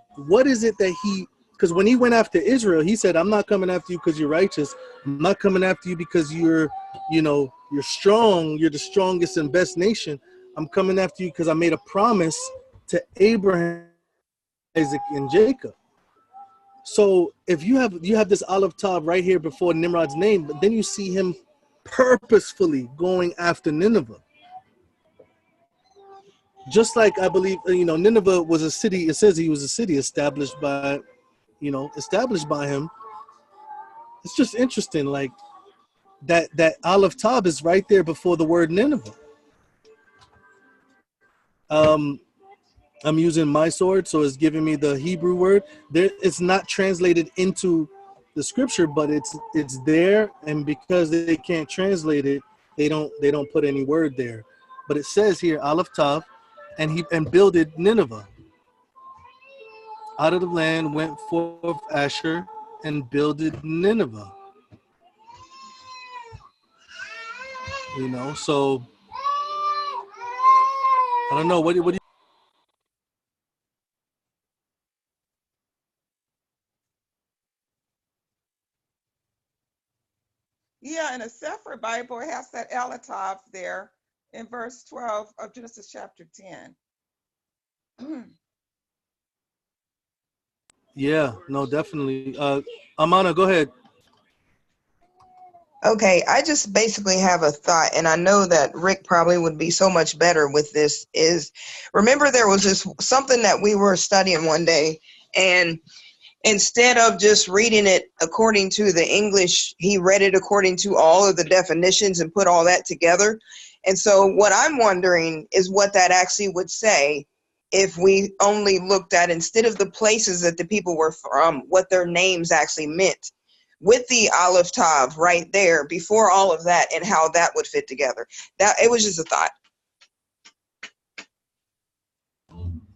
because when he went after Israel, he said, I'm not coming after you because you're righteous. I'm not coming after you because you're strong. You're the strongest and best nation. I'm coming after you because I made a promise to Abraham, Isaac, and Jacob. So if you have this Aleph Tav right here before Nimrod's name, but then you see him purposefully going after Nineveh. Just like I believe, Nineveh was a city. It says he was a city established by him. It's just interesting, like that Aleph Tav is right there before the word Nineveh. I'm using my sword, so it's giving me the Hebrew word. There, it's not translated into the scripture, but it's there, and because they can't translate it, they don't put any word there. But it says here Aleph Tav, and builded Nineveh. Out of the land went forth Asher and builded Nineveh. So I don't know. What do you? Yeah, in a separate Bible, it has that Elatav there in verse 12 of Genesis chapter 10. Yeah, no, definitely. Amana, go ahead. Okay, I just basically have a thought, and I know that Rick probably would be so much better with this. Remember there was this something that we were studying one day, and instead of just reading it according to the English, he read it according to all of the definitions and put all that together. And so what I'm wondering is what that actually would say if we only looked at, instead of the places that the people were from, what their names actually meant, with the Aleph Tav right there before all of that, and how that would fit together. That it was just a thought.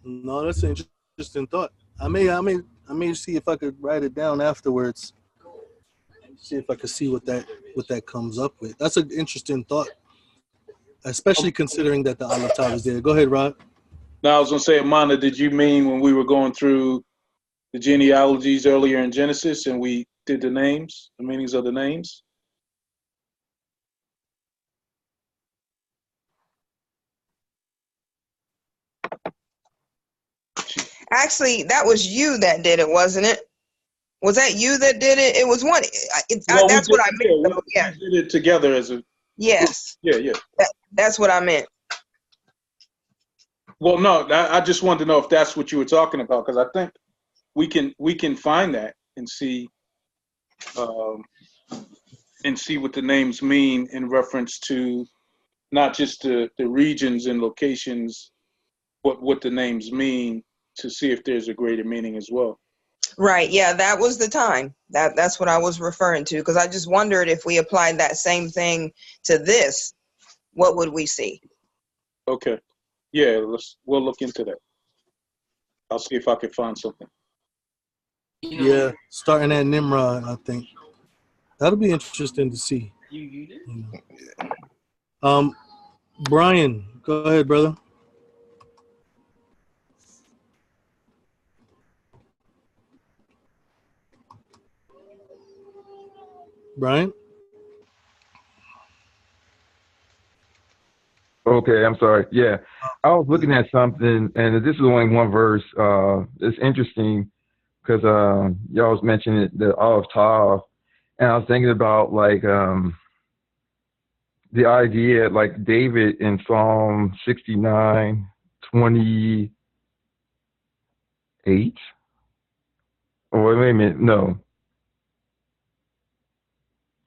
No, that's an interesting thought. I may see if I could write it down afterwards. See if I could see what that comes up with. That's an interesting thought, especially considering that the Aleph Tav is there. Go ahead, Rod. Now I was gonna say, Amanda, did you mean when we were going through the genealogies earlier in Genesis and we did the names, the meanings of the names? Actually, that was you that did it, wasn't it? Was that you that did it? It was one. That's what I meant. Yeah, we did it together as a. Yes. Yeah. That's what I meant. Well, no, I just wanted to know if that's what you were talking about, because I think we can find that and see what the names mean in reference to not just the regions and locations, but what the names mean, to see if there's a greater meaning as well. Right. Yeah, that was the time. That's what I was referring to, because I just wondered if we applied that same thing to this, what would we see? Okay. Yeah, we'll look into that. I'll see if I can find something. Yeah, starting at Nimrod, I think that'll be interesting to see. Brian, go ahead, brother. Brian? Okay, I'm sorry. Yeah, I was looking at something, and this is only one verse. It's interesting because y'all was mentioning the Aleph Tav, and I was thinking about like the idea, like David in Psalm 69:28. Oh, wait a minute, no.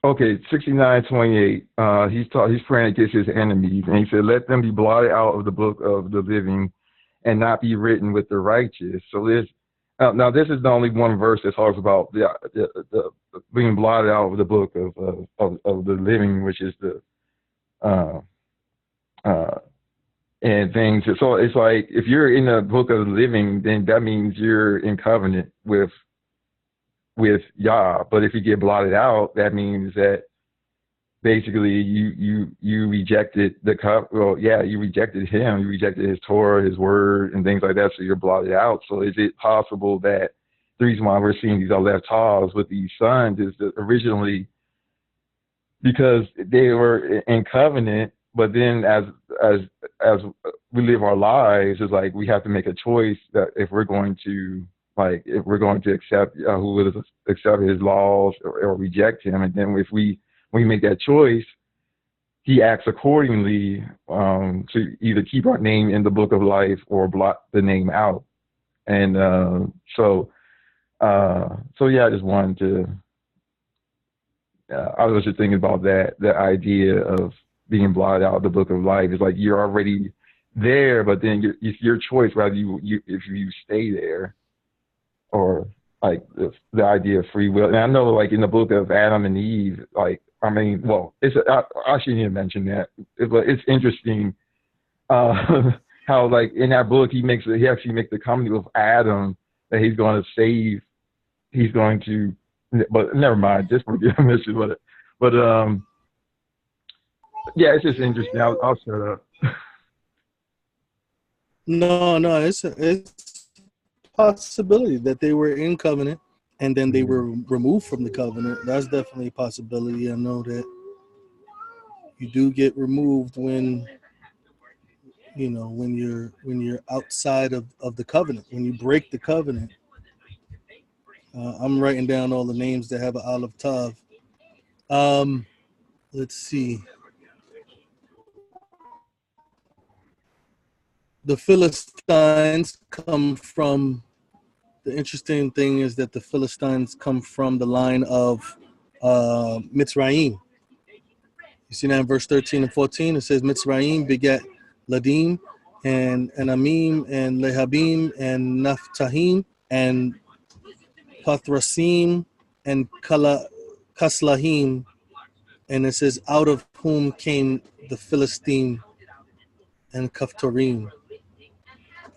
Okay, 69:28. He's praying against his enemies, and he said, "Let them be blotted out of the book of the living, and not be written with the righteous." So Now, this is the only one verse that talks about the being blotted out of the book of the living, which is the and things. So it's like if you're in the book of the living, then that means you're in covenant with Yah. But if you get blotted out, that means that basically you rejected you rejected him, you rejected his Torah, his word, and things like that, so you're blotted out. So is it possible that the reason why we're seeing these left taws with these sons is that originally because they were in covenant, but then as we live our lives, it's like we have to make a choice that if we're going to accept Yahuwah, accept his laws or reject him, and then when we make that choice, he acts accordingly to either keep our name in the book of life or blot the name out. And so yeah, I just wanted to. I was just thinking about that, the idea of being blotted out of the book of life. It's like you're already there, but then it's your choice whether if you stay there, or like the idea of free will. And I know, like in the book of Adam and Eve, like I shouldn't even mention that, but it's interesting how like in that book he actually makes the comment with Adam that he's going to save. He's going to. But never mind, just forget I missed it. But yeah, it's just interesting. I'll shut up. No, it's a possibility that they were in covenant and then they were removed from the covenant. That's definitely a possibility. I know that you do get removed when you're outside of the covenant, when you break the covenant. I'm writing down all the names that have an Aleph Tav. Let's see. The Philistines come from. The interesting thing is that the Philistines come from the line of Mitzrayim. You see that in verse 13 and 14. It says Mitzrayim begat Ladim and Amim and Lehabim and Naphtahim and Pathrasim and Kaslahim, and it says out of whom came the Philistine and Kaphtorim.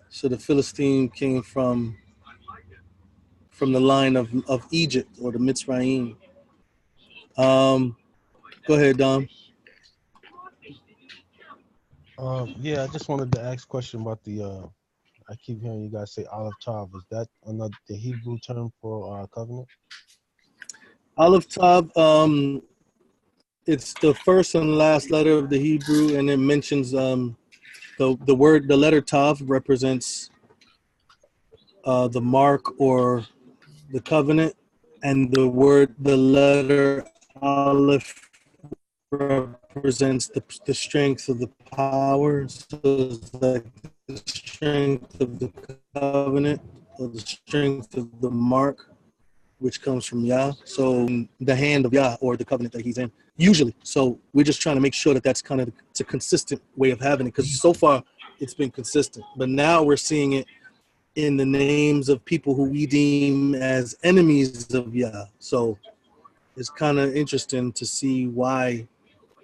So the Philistine came from the line of Egypt, or the Mitzrayim. Go ahead, Dom. Yeah, I just wanted to ask a question about the I keep hearing you guys say Aleph Tav. Is that the Hebrew term for covenant? Aleph Tav, it's the first and last letter of the Hebrew, and it mentions the letter Tav represents the mark or the covenant, and the letter Aleph represents the strength of the power. So it's like the strength of the covenant, or the strength of the mark, which comes from Yah. So the hand of Yah, or the covenant that he's in, usually. So we're just trying to make sure that that's kind of it's a consistent way of having it, because so far it's been consistent. But now we're seeing it in the names of people who we deem as enemies of Yah. So it's kind of interesting to see why,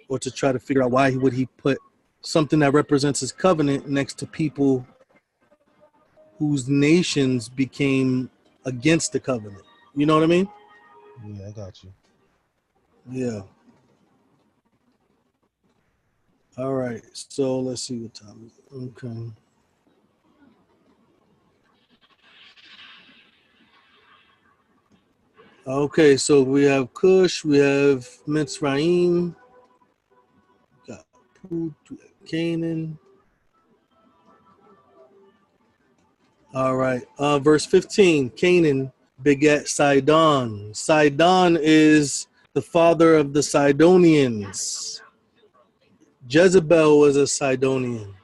or to try to figure out why would he put something that represents his covenant next to people whose nations became against the covenant. You know what I mean? Yeah, I got you. Yeah. All right. So let's see what time is it. Okay. Okay, so we have Cush, we have Mitzrayim, got Put, Canaan. All right. Verse 15, Canaan begat Sidon. Sidon is the father of the Sidonians. Jezebel was a Sidonian.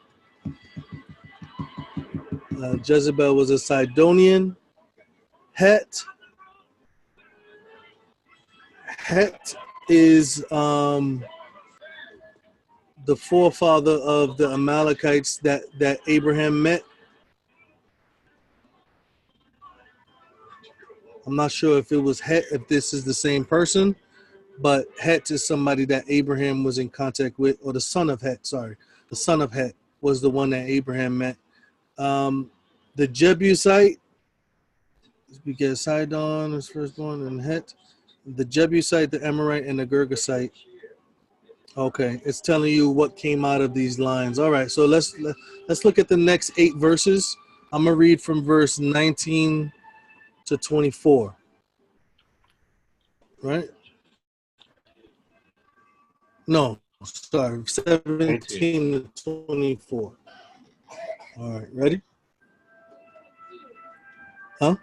Jezebel was a Sidonian. Het is the forefather of the Amalekites that Abraham met. I'm not sure if it was Het, if this is the same person, but Het is somebody that Abraham was in contact with, or the son of Het, sorry. The son of Het was the one that Abraham met. The Jebusite, because Sidon was firstborn, and Het. The Jebusite, the Amorite, and the Girgasite. Okay, it's telling you what came out of these lines. All right, so let's look at the next 8 verses. I'm gonna read from verse 19 to 24. Right? No, sorry, 17 to 24. All right, ready? Huh?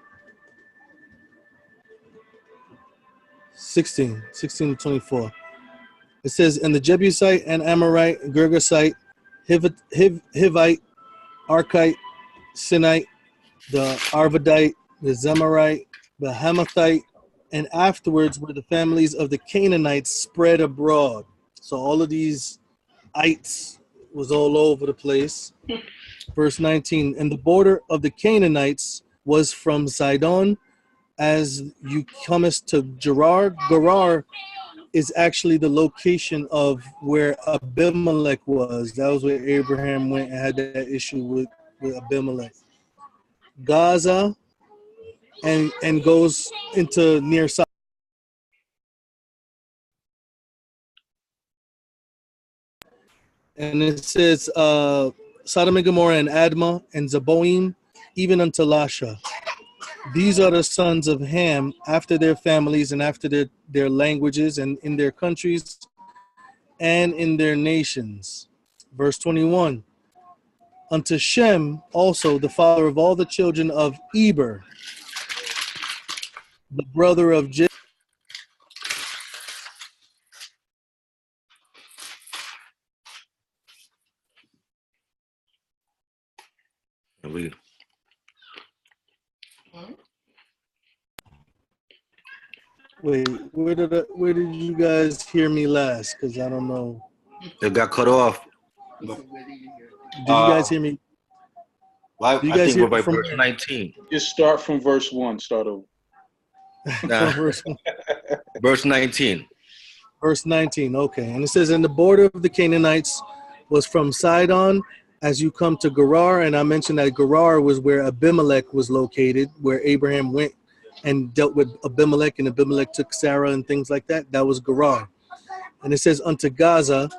16 to 24. It says, and the Jebusite and Amorite, Girgasite, Hivite, Arkite, Sinite, the Arvadite, the Zemarite, the Hamathite, and afterwards were the families of the Canaanites spread abroad. So all of these ites was all over the place. Verse 19, and the border of the Canaanites was from Sidon as you comest to Gerar. Gerar is actually the location of where Abimelech was. That was where Abraham went and had that issue with Abimelech. Gaza and goes into near Sodom. And it says Sodom and Gomorrah and Admah and Zeboim, even unto Lasha. These are the sons of Ham after their families and after their languages and in their countries and in their nations. Verse 21. Unto Shem also, the father of all the children of Eber, the brother of Jacob. Wait, where did you guys hear me last? Because I don't know. It got cut off. Did you guys hear me? Well, I think we're by verse 19. Just start from verse 1. Start over. Verse 1. Verse 19. Verse 19, okay. And it says, and the border of the Canaanites was from Sidon as you come to Gerar. And I mentioned that Gerar was where Abimelech was located, where Abraham went and dealt with Abimelech, and Abimelech took Sarah and things like that. That was Gerar. And it says, unto Gaza,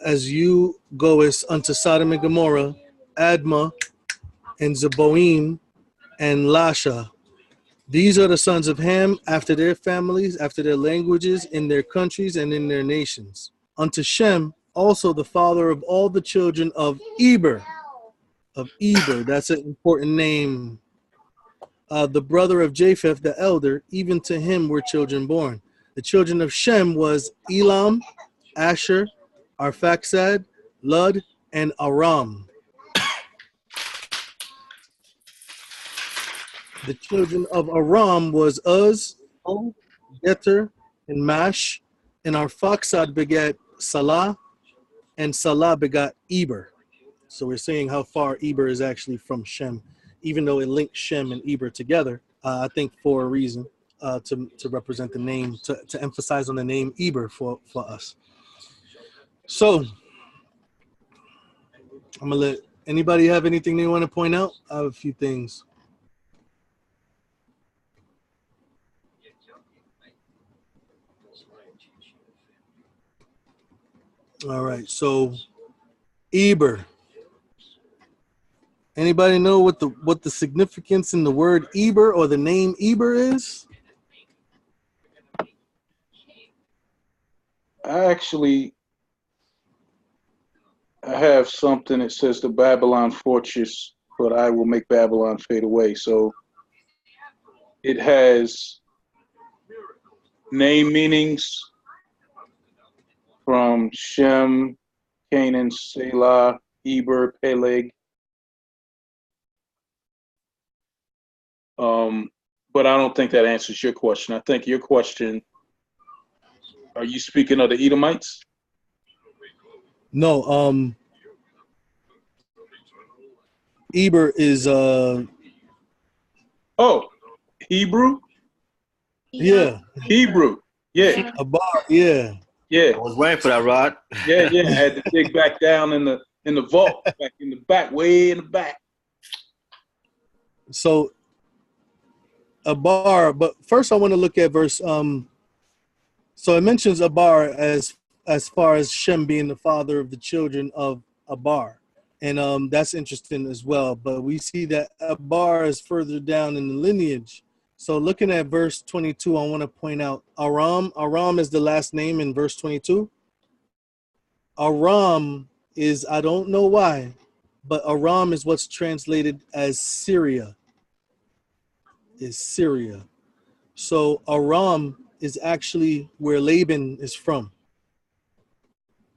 as you goest unto Sodom and Gomorrah, Admah, and Zeboim, and Lasha. These are the sons of Ham after their families, after their languages, in their countries, and in their nations. Unto Shem, also the father of all the children of Eber. Of Eber, that's an important name. The brother of Japheth, the elder, even to him were children born. The children of Shem was Elam, Asher, Arphaxad, Lud, and Aram. The children of Aram was Uz, Geter, and Mash, and Arphaxad begat Salah, and Salah begat Eber. So we're saying how far Eber is actually from Shem, even though it links Shem and Eber together, I think for a reason, to represent the name, to emphasize on the name Eber for us. So I'm gonna let anybody have anything they want to point out. I have a few things. All right, so Eber. Anybody know what the significance in the word Eber or the name Eber is? I have something that says the Babylon fortress, but I will make Babylon fade away. So it has name meanings from Shem, Canaan, Selah, Eber, Peleg. But I don't think that answers your question. I think your question, are you speaking of the Edomites? No, Eber is Oh, Hebrew? Yeah. Hebrew. Yeah. Abar. Yeah. Yeah. I was waiting for that, Rod. Yeah, yeah. I had to dig back down in the vault, back in the back, way in the back. So Abar, but first I want to look at verse. So it mentions Abar as far as Shem being the father of the children of Abar, and that's interesting as well. But we see that Abar is further down in the lineage. So looking at verse 22, I want to point out Aram. Aram is the last name in verse 22. Aram is, I don't know why, but Aram is what's translated as Syria. Is Syria. So Aram is actually where Laban is from.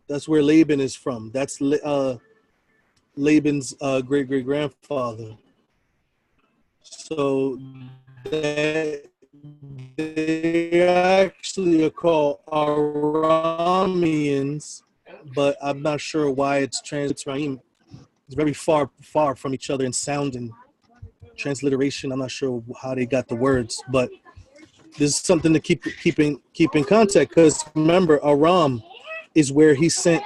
That's where Laban is from. That's Laban's great-great-grandfather. So they actually are called Arameans, but I'm not sure why it's translated. It's very far from each other in sound and transliteration. I'm not sure how they got the words, but this is something to keep in contact, because remember, Aram is where he sent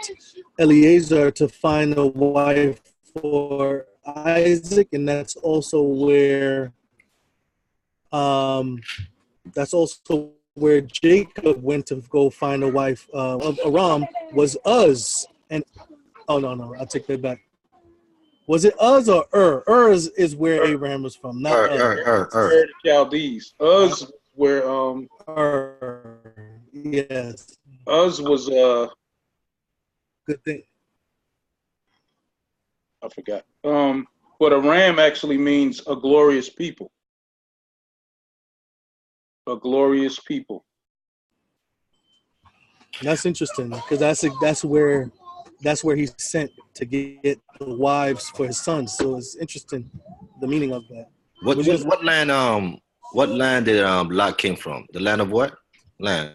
Eliezer to find a wife for Isaac, and that's also where Jacob went to go find a wife of Aram was Uz. And oh no, I'll take that back. Was it Uz or Ur? Ur is where Abraham was from, not Uz. The Chaldees. Uz where yes. Uz was good thing. I forgot. But Aram actually means a glorious people. A glorious people. That's interesting, because that's where he sent to get the wives for his sons. So it's interesting, the meaning of that. What land did Lot came from? The land of what? Land.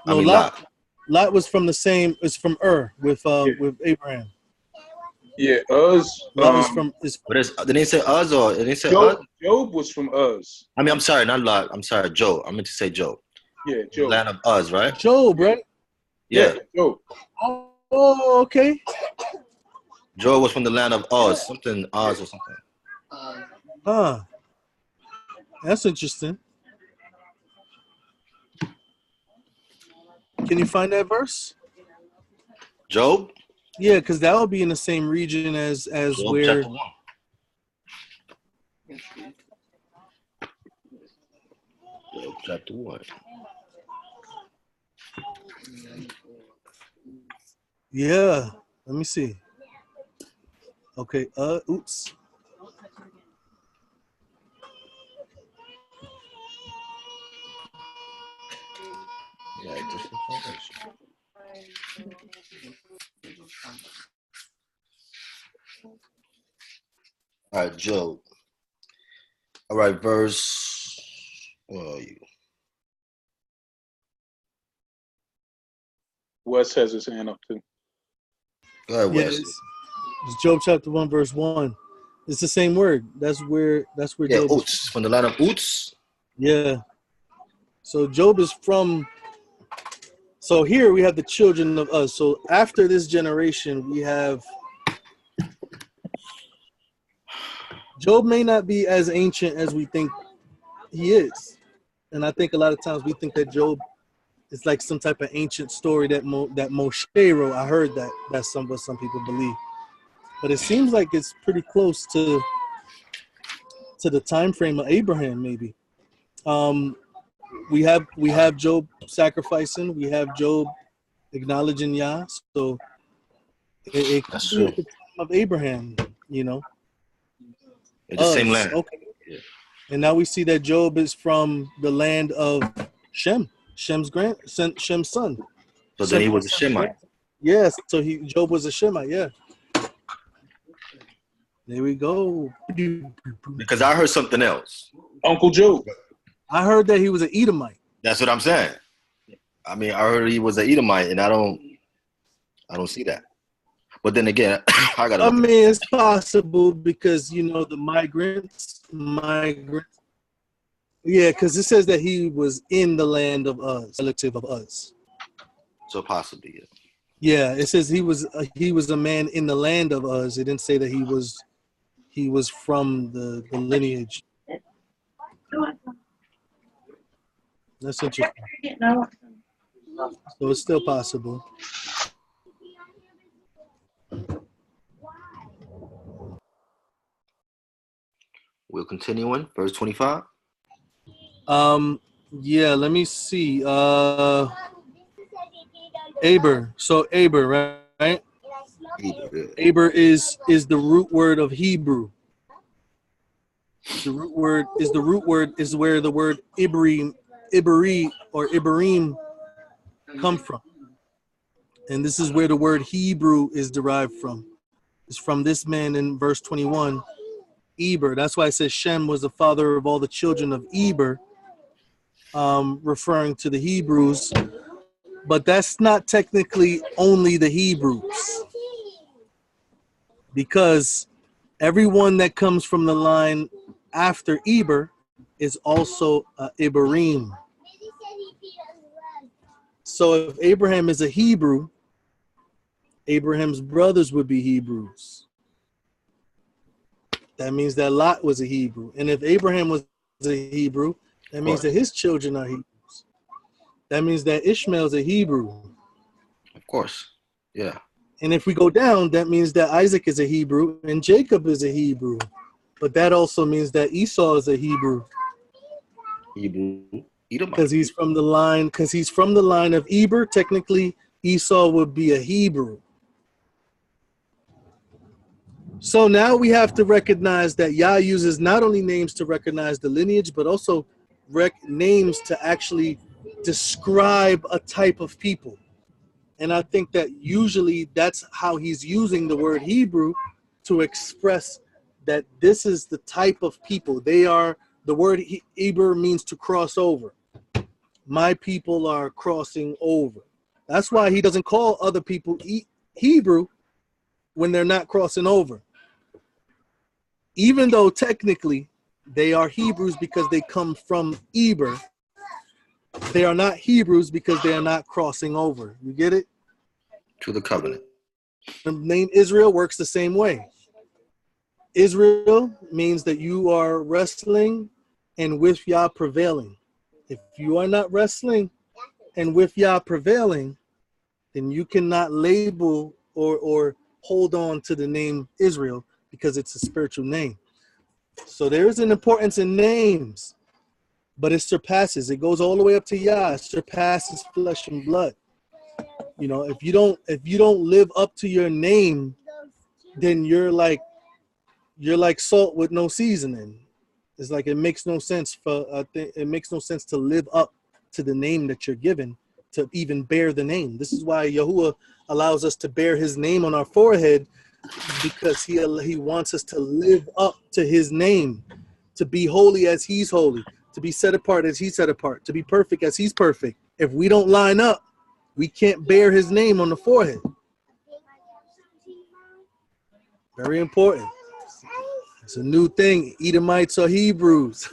No, Lot was from the same. It's from Ur with Abraham. Yeah, Uz. Lot was from. Did they say Uz or did they say Job? Uz? Job was from Uz. I mean, I'm sorry, not Lot. I'm sorry, Job. I meant to say Job. Yeah, Job. The land of Uz, right? Job, right? Yeah. Job. Oh, okay. Job was from the land of Uz, something Uz or something. That's interesting. Can you find that verse? Job? Yeah, because that would be in the same region as Job where. Chapter 1. Job chapter 1. Yeah, let me see. Okay, oops. All right, Job. All right, verse. Where are you? Wes has his hand up too. Go ahead, Wes. It's Job chapter 1, verse 1. It's the same word. That's where Job is from the land of Uz. Yeah. So Job is from. So here we have the children of Uz. So after this generation, we have. Job may not be as ancient as we think he is, and I think a lot of times we think that Job is like some type of ancient story that Moshe wrote. I heard that's what some people believe, but it seems like it's pretty close to the time frame of Abraham. Maybe we have Job sacrificing. We have Job acknowledging Yah. So it could be at the time of Abraham. It's the same land. Okay. Yeah. And now we see that Job is from the land of Shem, Shem's son. So then he was a Shemite. Yes. So Job was a Shemite. Yeah. There we go. Because I heard something else. Uncle Job. I heard that he was an Edomite. That's what I'm saying. I mean, I heard he was an Edomite, and I don't see that. But then again, I mean, it's possible because the migrants. Yeah, because it says that he was in the land of Uz, relative of Uz. So possibly, yeah. Yeah, it says he was a man in the land of Uz. It didn't say that he was from the lineage. That's interesting. So it's still possible. We'll continue in verse 25. Yeah, let me see. Aber. So Aber, right? Aber is the root word of Hebrew. The root word is where the word Ibri or Ibarim come from. And this is where the word Hebrew is derived from. It's from this man in verse 21, Eber. That's why it says Shem was the father of all the children of Eber, referring to the Hebrews. But that's not technically only the Hebrews, because everyone that comes from the line after Eber is also Ibarim. So if Abraham is a Hebrew, Abraham's brothers would be Hebrews. That means that Lot was a Hebrew. And if Abraham was a Hebrew, that means that his children are Hebrews. That means that Ishmael's a Hebrew. Of course. Yeah. And if we go down, that means that Isaac is a Hebrew and Jacob is a Hebrew. But that also means that Esau is a Hebrew. Because he's from the line of Eber. Technically, Esau would be a Hebrew. So now we have to recognize that Yah uses not only names to recognize the lineage, but also names to actually describe a type of people. And I think that usually that's how he's using the word Hebrew, to express that this is the type of people. They are, the word Eber means to cross over. My people are crossing over. That's why he doesn't call other people Hebrew when they're not crossing over. Even though technically they are Hebrews because they come from Eber, they are not Hebrews because they are not crossing over. You get it? To the covenant. The name Israel works the same way. Israel means that you are wrestling and with Yah prevailing. If you are not wrestling and with Yah prevailing, then you cannot label or hold on to the name Israel, because it's a spiritual name. So there is an importance in names, but it surpasses. It goes all the way up to Yah. It surpasses flesh and blood. You know, if you don't live up to your name, then you're like salt with no seasoning. It's like it makes no sense it makes no sense to live up to the name that you're given, to even bear the name. This is why Yahuwah allows us to bear his name on our forehead, because he wants us to live up to his name, to be holy as he's holy, to be set apart as he's set apart, to be perfect as he's perfect. If we don't line up, we can't bear his name on the forehead. Very important. It's a new thing. Edomites are Hebrews.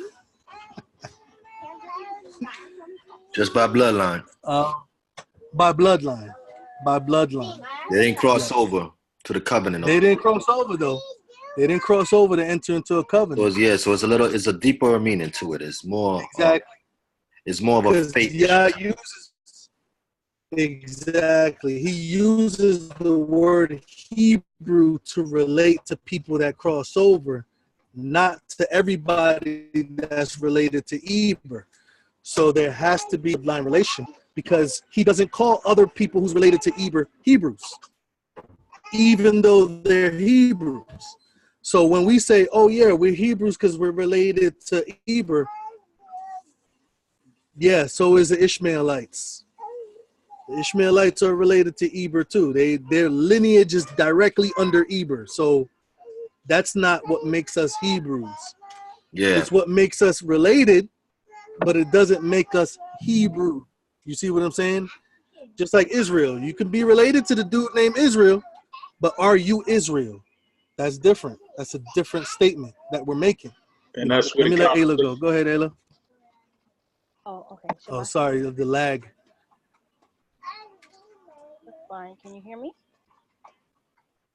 Just by bloodline. By bloodline. By bloodline. They didn't cross over to the covenant. They didn't cross over though. They didn't cross over to enter into a covenant. So it's a deeper meaning to it. It's more exactly. It's more of a faith. Yeah, exactly. He uses the word Hebrew to relate to people that cross over, not to everybody that's related to Eber. So there has to be a line relation, because he doesn't call other people who's related to Eber Hebrews, even though they're Hebrews. So when we say, oh yeah, we're Hebrews because we're related to Eber, yeah, so is the Ishmaelites. The Ishmaelites are related to Eber too. Their lineage is directly under Eber. So that's not what makes us Hebrews. Yeah. It's what makes us related, but it doesn't make us Hebrew. You see what I'm saying? Just like Israel. You can be related to the dude named Israel, but are you Israel? That's different. That's a different statement that we're making. And that's where let me let Ayla go. Go ahead, Ayla. Oh, okay. Oh, sorry, the lag. That's fine. Can you hear me?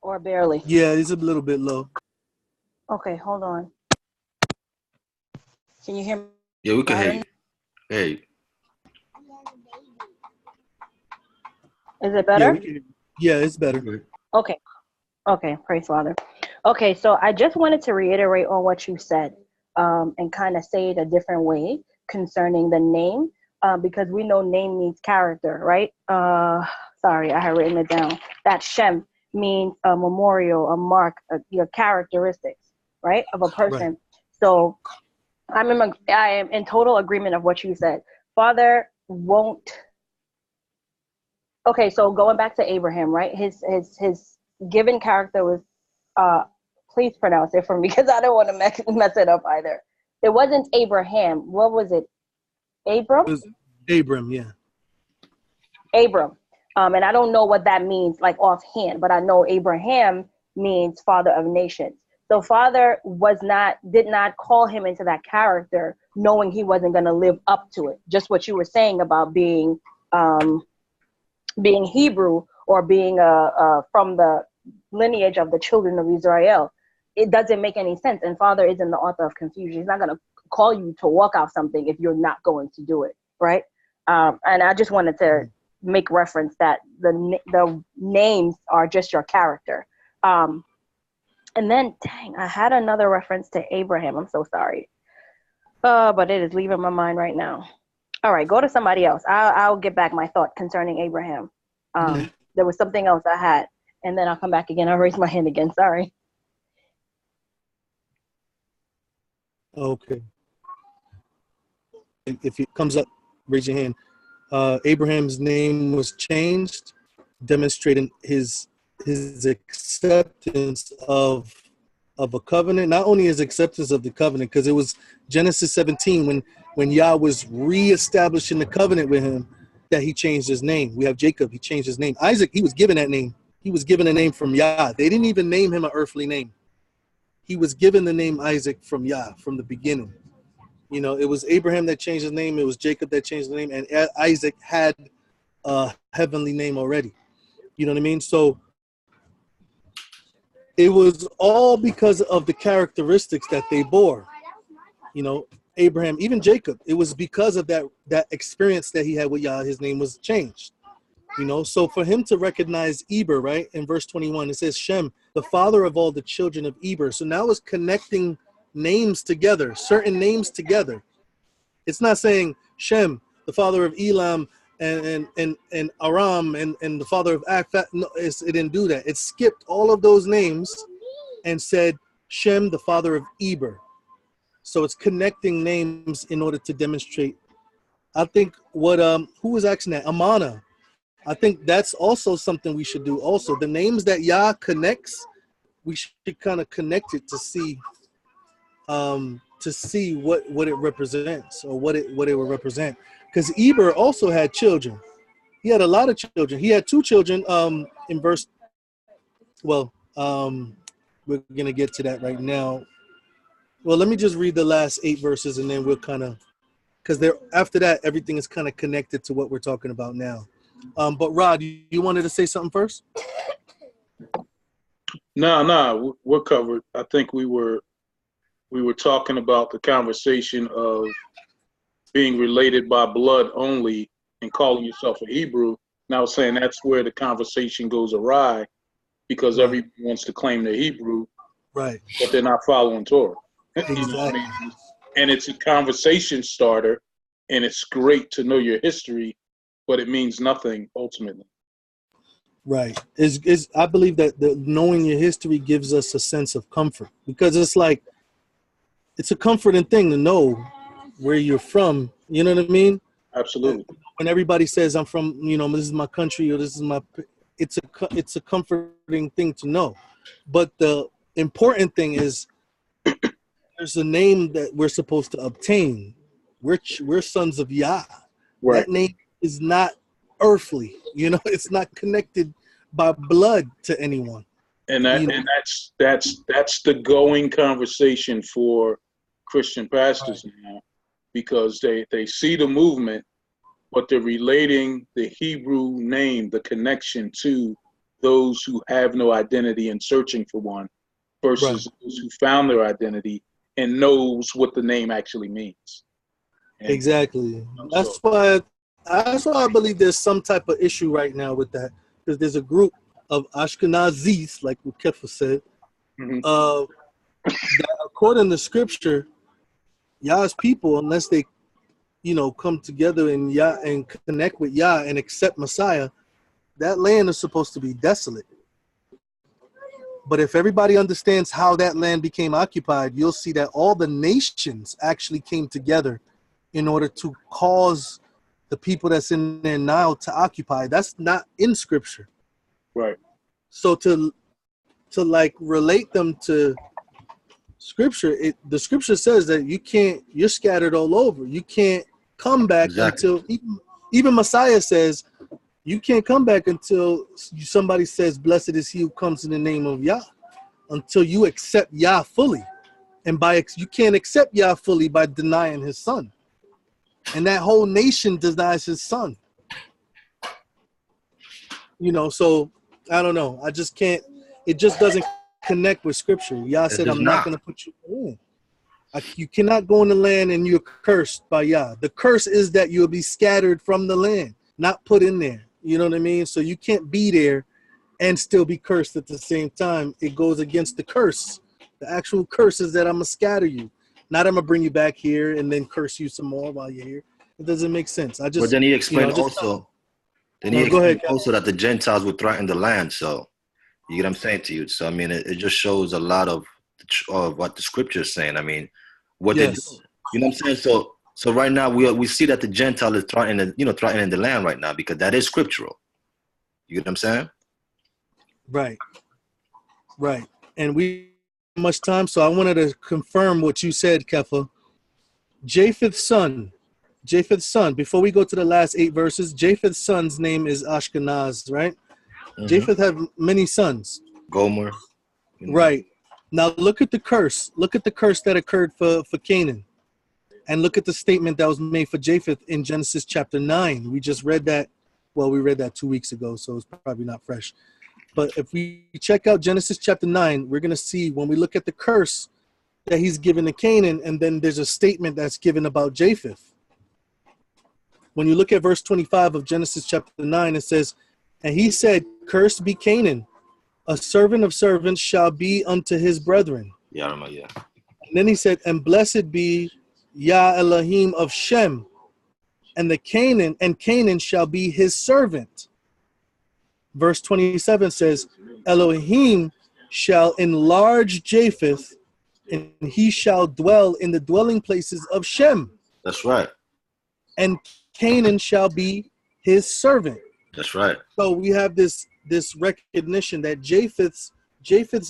Or barely? Yeah, it's a little bit low. Okay, hold on. Can you hear me? Yeah, we can hear you. Hey. Is it better? Yeah, it's better. Okay. Okay, praise Father. Okay, so I just wanted to reiterate on what you said, and kind of say it a different way concerning the name, because we know name means character, right? Sorry, I had written it down. That Shem means a memorial, a mark, your characteristics, right, of a person. Right. So I am in total agreement of what you said. Father won't. Okay, so going back to Abraham, right? His given character was, please pronounce it for me because I don't want to mess it up either. It wasn't Abraham. What was it? Abram? It was Abram, yeah. Abram. And I don't know what that means like offhand, but I know Abraham means father of nations. So father did not call him into that character knowing he wasn't going to live up to it. Just what you were saying about being Hebrew or being from the lineage of the children of Israel. It doesn't make any sense. And Father isn't the author of confusion. He's not going to call you to walk out something if you're not going to do it, right? And I just wanted to make reference that the names are just your character. And then, dang, I had another reference to Abraham. I'm so sorry. But it is leaving my mind right now. All right, go to somebody else. I'll get back my thought concerning Abraham. There was something else I had, and then I'll come back again. I'll raise my hand again. Sorry. Okay. If it comes up, raise your hand. Abraham's name was changed, demonstrating his acceptance of a covenant. Not only his acceptance of the covenant, because it was Genesis 17 when Yah was reestablishing the covenant with him that he changed his name. We have Jacob, he changed his name. Isaac, he was given that name. He was given a name from Yah. They didn't even name him an earthly name. He was given the name Isaac from Yah from the beginning. You know, it was Abraham that changed his name. It was Jacob that changed the name. And Isaac had a heavenly name already. You know what I mean? So it was all because of the characteristics that they bore. You know, Abraham, even Jacob, it was because of that experience that he had with Yah, his name was changed. You know, so for him to recognize Eber, right, in verse 21, it says Shem, the father of all the children of Eber. So now it's connecting names together, certain names together. It's not saying Shem, the father of Elam and Aram and the father of Akphat. No, it didn't do that. It skipped all of those names and said Shem, the father of Eber. So it's connecting names in order to demonstrate. I think what who was asking that? Amana. I think that's also something we should do. Also, the names that Yah connects, we should kind of connect it to see what it represents or what it would represent. Because Eber also had children. He had a lot of children. He had two children. In verse, well, we're gonna get to that right now. Well, let me just read the last 8 verses, and then we'll kind of, because there after that everything is kind of connected to what we're talking about now. But Rod, you wanted to say something first? No, we're covered. I think we were talking about the conversation of being related by blood only and calling yourself a Hebrew. And I was saying that's where the conversation goes awry, because everyone wants to claim they're Hebrew, right? But they're not following Torah. Exactly. You know what I mean? And it's a conversation starter, and it's great to know your history, but it means nothing ultimately. Right. I believe that knowing your history gives us a sense of comfort, because it's like, it's a comforting thing to know where you're from. You know what I mean? Absolutely. When everybody says I'm from, this is my country or this is my, it's a comforting thing to know. But the important thing is there's a name that we're supposed to obtain. We're sons of Yah. Right. That name is not earthly. It's not connected by blood to anyone. And that's the going conversation for Christian pastors now. because they see the movement, but they're relating the Hebrew name, the connection to those who have no identity and searching for one, versus those who found their identity and knows what the name actually means. And, exactly. That's why I believe there's some type of issue right now with that, because there's a group of Ashkenazis, like what Kefa said, that according to Scripture, Yah's people, unless they, come together and Yah and connect with Yah and accept Messiah, that land is supposed to be desolate. But if everybody understands how that land became occupied, you'll see that all the nations actually came together in order to cause the people that's in there now to occupy. That's not in Scripture. Right. So to like relate them to Scripture, the Scripture says that you're scattered all over. You can't come back until even Messiah says you can't come back until somebody says, "Blessed is he who comes in the name of Yah," until you accept Yah fully. And you can't accept Yah fully by denying his son. And that whole nation denies his son. So I don't know. I just can't. It just doesn't connect with Scripture. Yah said, "I'm not going to put you in." You cannot go in the land and you're cursed by Yah. The curse is that you'll be scattered from the land, not put in there. You know what I mean? So you can't be there and still be cursed at the same time. It goes against the curse. The actual curse is that I'm going to scatter you. Not I'm going to bring you back here and then curse you some more while you're here. It doesn't make sense. But then he explained also that the Gentiles would threaten the land. So you get what I'm saying to you. So I mean, it just shows a lot of what the Scripture is saying. I mean, what they do. You know what I'm saying? So right now we see that the Gentile is threatening the land right now, because that is scriptural. You get what I'm saying? Right. And we have much time, so I wanted to confirm what you said, Kefa. Japheth's son. Before we go to the last 8 verses, Japheth's son's name is Ashkenaz, right? Japheth had many sons. Gomer. Right. Now look at the curse. Look at the curse that occurred for Canaan. And look at the statement that was made for Japheth in Genesis chapter 9. We just read that. Well, we read that 2 weeks ago, so it's probably not fresh. But if we check out Genesis chapter 9, we're going to see when we look at the curse that he's given to Canaan, and then there's a statement that's given about Japheth. When you look at verse 25 of Genesis chapter 9, it says, "And he said, Cursed be Canaan, a servant of servants shall be unto his brethren." Yeah. And then he said, "And blessed be Yah Elohim of Shem, and Canaan shall be his servant." Verse 27 says, "Elohim shall enlarge Japheth, and he shall dwell in the dwelling places of Shem." That's right. "And Canaan shall be his servant." That's right. So we have this recognition that Japheth's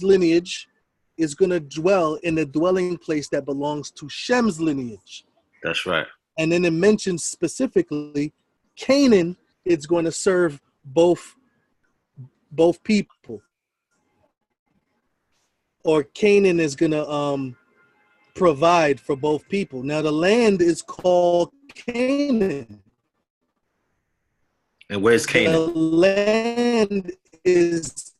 lineage is going to dwell in the dwelling place that belongs to Shem's lineage. That's right. And then it mentions specifically Canaan is going to serve both people. Or Canaan is going to provide for both people. Now the land is called Canaan. And where's Canaan? The land is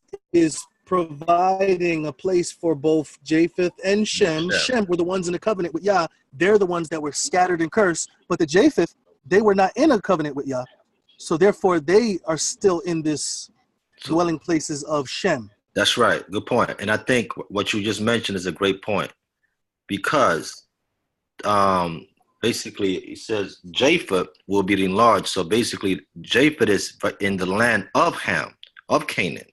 providing a place for both Japheth and Shem. Shem were the ones in the covenant with Yah. They're the ones that were scattered and cursed. But the Japheth, they were not in a covenant with Yah. So therefore, they are still in this dwelling places of Shem. That's right. Good point. And I think what you just mentioned is a great point, because basically it says Japheth will be enlarged. So basically Japheth is in the land of Ham, of Canaan.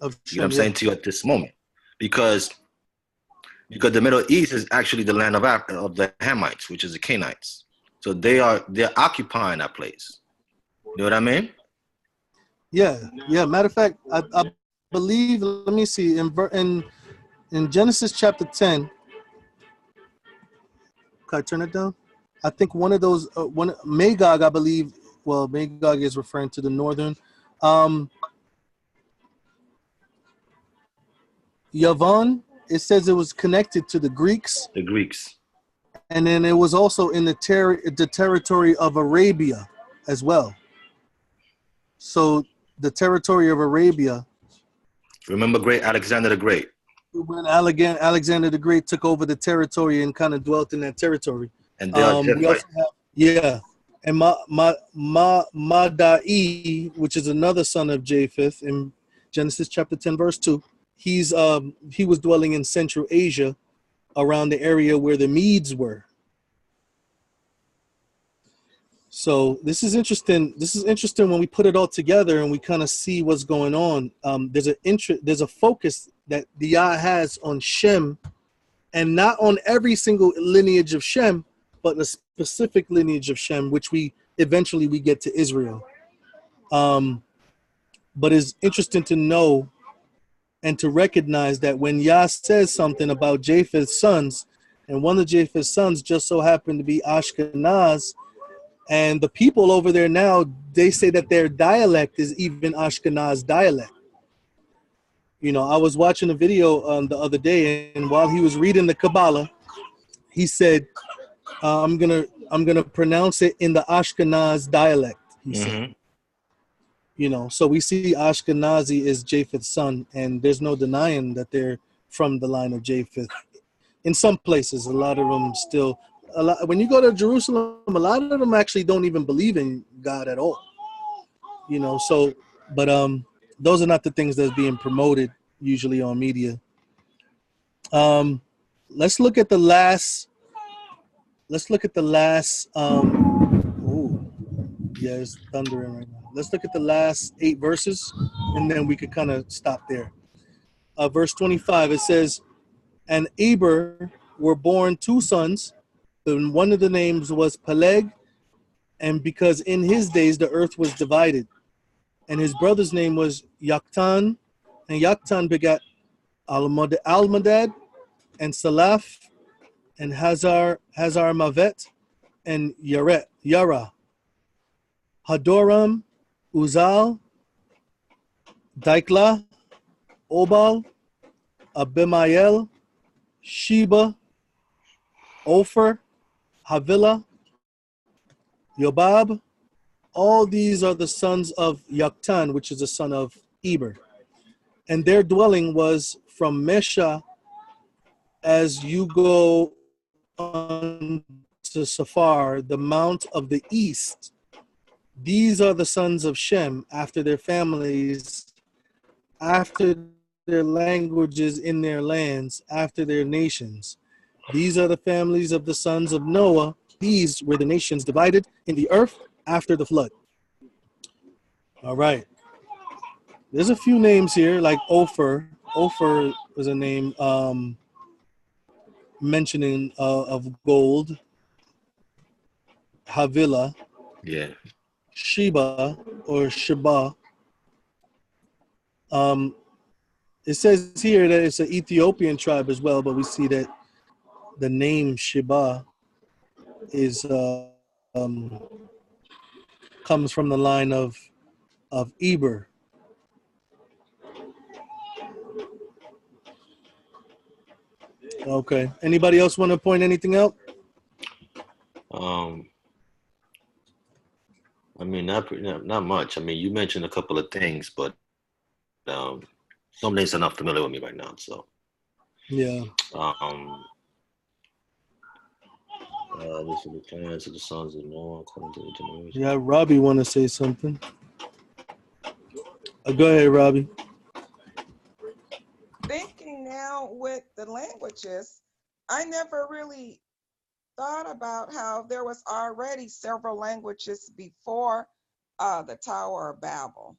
You know what I'm saying to you at this moment, because the Middle East is actually the land of the Hamites, which is the Canaanites. So they're occupying that place. You know what I mean? Yeah. Matter of fact, I believe. Let me see in Genesis chapter 10. Can I turn it down? I think one of those Magog, I believe. Well, Magog is referring to the northern. Yavon, it says it was connected to the Greeks. The Greeks. and then it was also in the territory of Arabia as well. So the territory of Arabia. Remember great Alexander the Great? When Alexander the Great took over the territory and kind of dwelt in that territory. And they are we also have, yeah. And Madai, which is another son of Japheth in Genesis chapter 10, verse 2. He was dwelling in Central Asia around the area where the Medes were. So this is interesting. This is interesting when we put it all together and we kind of see what's going on. There's a focus that the Yah has on Shem, and not on every single lineage of Shem, but a specific lineage of Shem, which we eventually get to Israel. But it's interesting to know and to recognize that when Yah says something about Japheth's sons, and one of Japheth's sons just so happened to be Ashkenaz, and the people over there now, they say that their dialect is even Ashkenaz dialect. You know, I was watching a video the other day, and while he was reading the Kabbalah, he said, I'm gonna pronounce it in the Ashkenaz dialect, he said. You know, so we see Ashkenazi is Japheth's son, and there's no denying that they're from the line of Japheth. In some places, a lot of them still, when you go to Jerusalem, a lot of them actually don't even believe in God at all. You know, so, but those are not the things that's being promoted usually on media. Let's look at the last. Yeah, it's thundering right now. Let's look at the last 8 verses, and then we could kind of stop there. Verse 25, it says, "And Eber were born 2 sons, and one of the names was Peleg, and because in his days the earth was divided. And his brother's name was Yoktan, and Yoktan begat Almadad, and Salaph, and Hazar Mavet, and Yara, Hadoram, Uzal, Daikla, Obal, Abimael, Sheba, Ophir, Havilah, Yobab. All these are the sons of Yoktan, which is the son of Eber. And their dwelling was from Mesha as you go on to Safar, the mount of the east. These are the sons of Shem after their families, after their languages in their lands, after their nations. These are the families of the sons of Noah. These were the nations divided in the earth after the flood." All right. There's a few names here, like Ophir. Ophir was a name mentioning of gold. Havilah. Yeah. Sheba or Sheba. It says here that it's an Ethiopian tribe as well, but we see that the name Sheba is comes from the line of Eber. Okay. Anybody else want to point anything out? I mean, not much. I mean, you mentioned a couple of things, but some names are not familiar with me right now. So yeah. This is the clans of the sons of Noah according to the generation. Yeah, Robbie want to say something. Go ahead, Robbie. Thinking now with the languages, I never really thought about how there was already several languages before the Tower of Babel.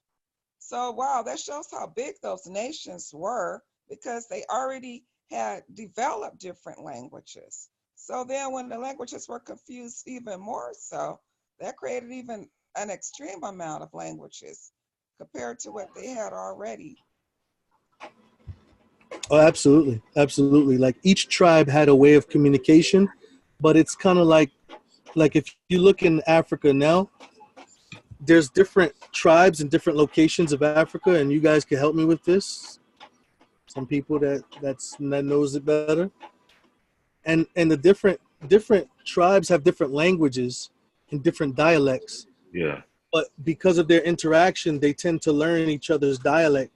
So, wow, that shows how big those nations were, because they already had developed different languages. So then when the languages were confused even more so, that created even an extreme amount of languages compared to what they had already. Oh, absolutely. Absolutely. Like each tribe had a way of communication, but it's kind of like if you look in Africa now, there's different tribes in different locations of Africa, and you guys can help me with this. Some people that knows it better. And the different different tribes have different languages and different dialects. Yeah. But because of their interaction, they tend to learn each other's dialect.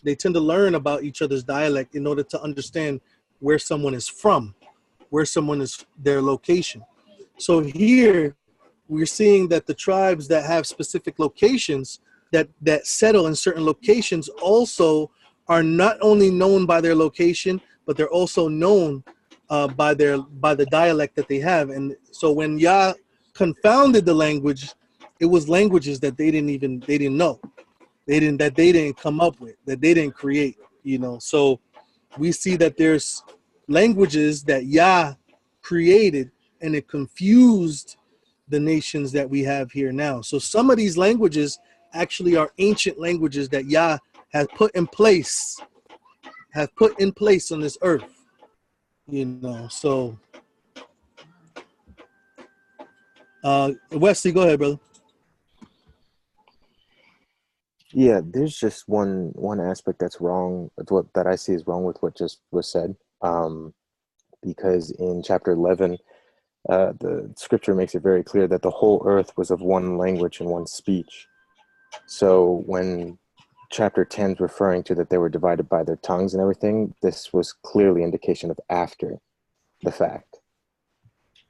They tend to learn about each other's dialect in order to understand where someone is from, where someone is, their location. So here we're seeing that the tribes that have specific locations that settle in certain locations also are not only known by their location, but they're also known by the dialect that they have. And so when Yah confounded the language, it was languages that they didn't know. They didn't come up with, that they didn't create, you know. So we see that there's languages that Yah created, and it confused the nations that we have here now. So some of these languages actually are ancient languages that Yah has put in place on this earth, you know. So Wesley, go ahead, brother. Yeah, there's just one aspect that's wrong with what that I see is wrong with what just was said. Because in chapter 11, the scripture makes it very clear that the whole earth was of one language and one speech. So when chapter 10 is referring to that they were divided by their tongues and everything, this was clearly indication of after the fact.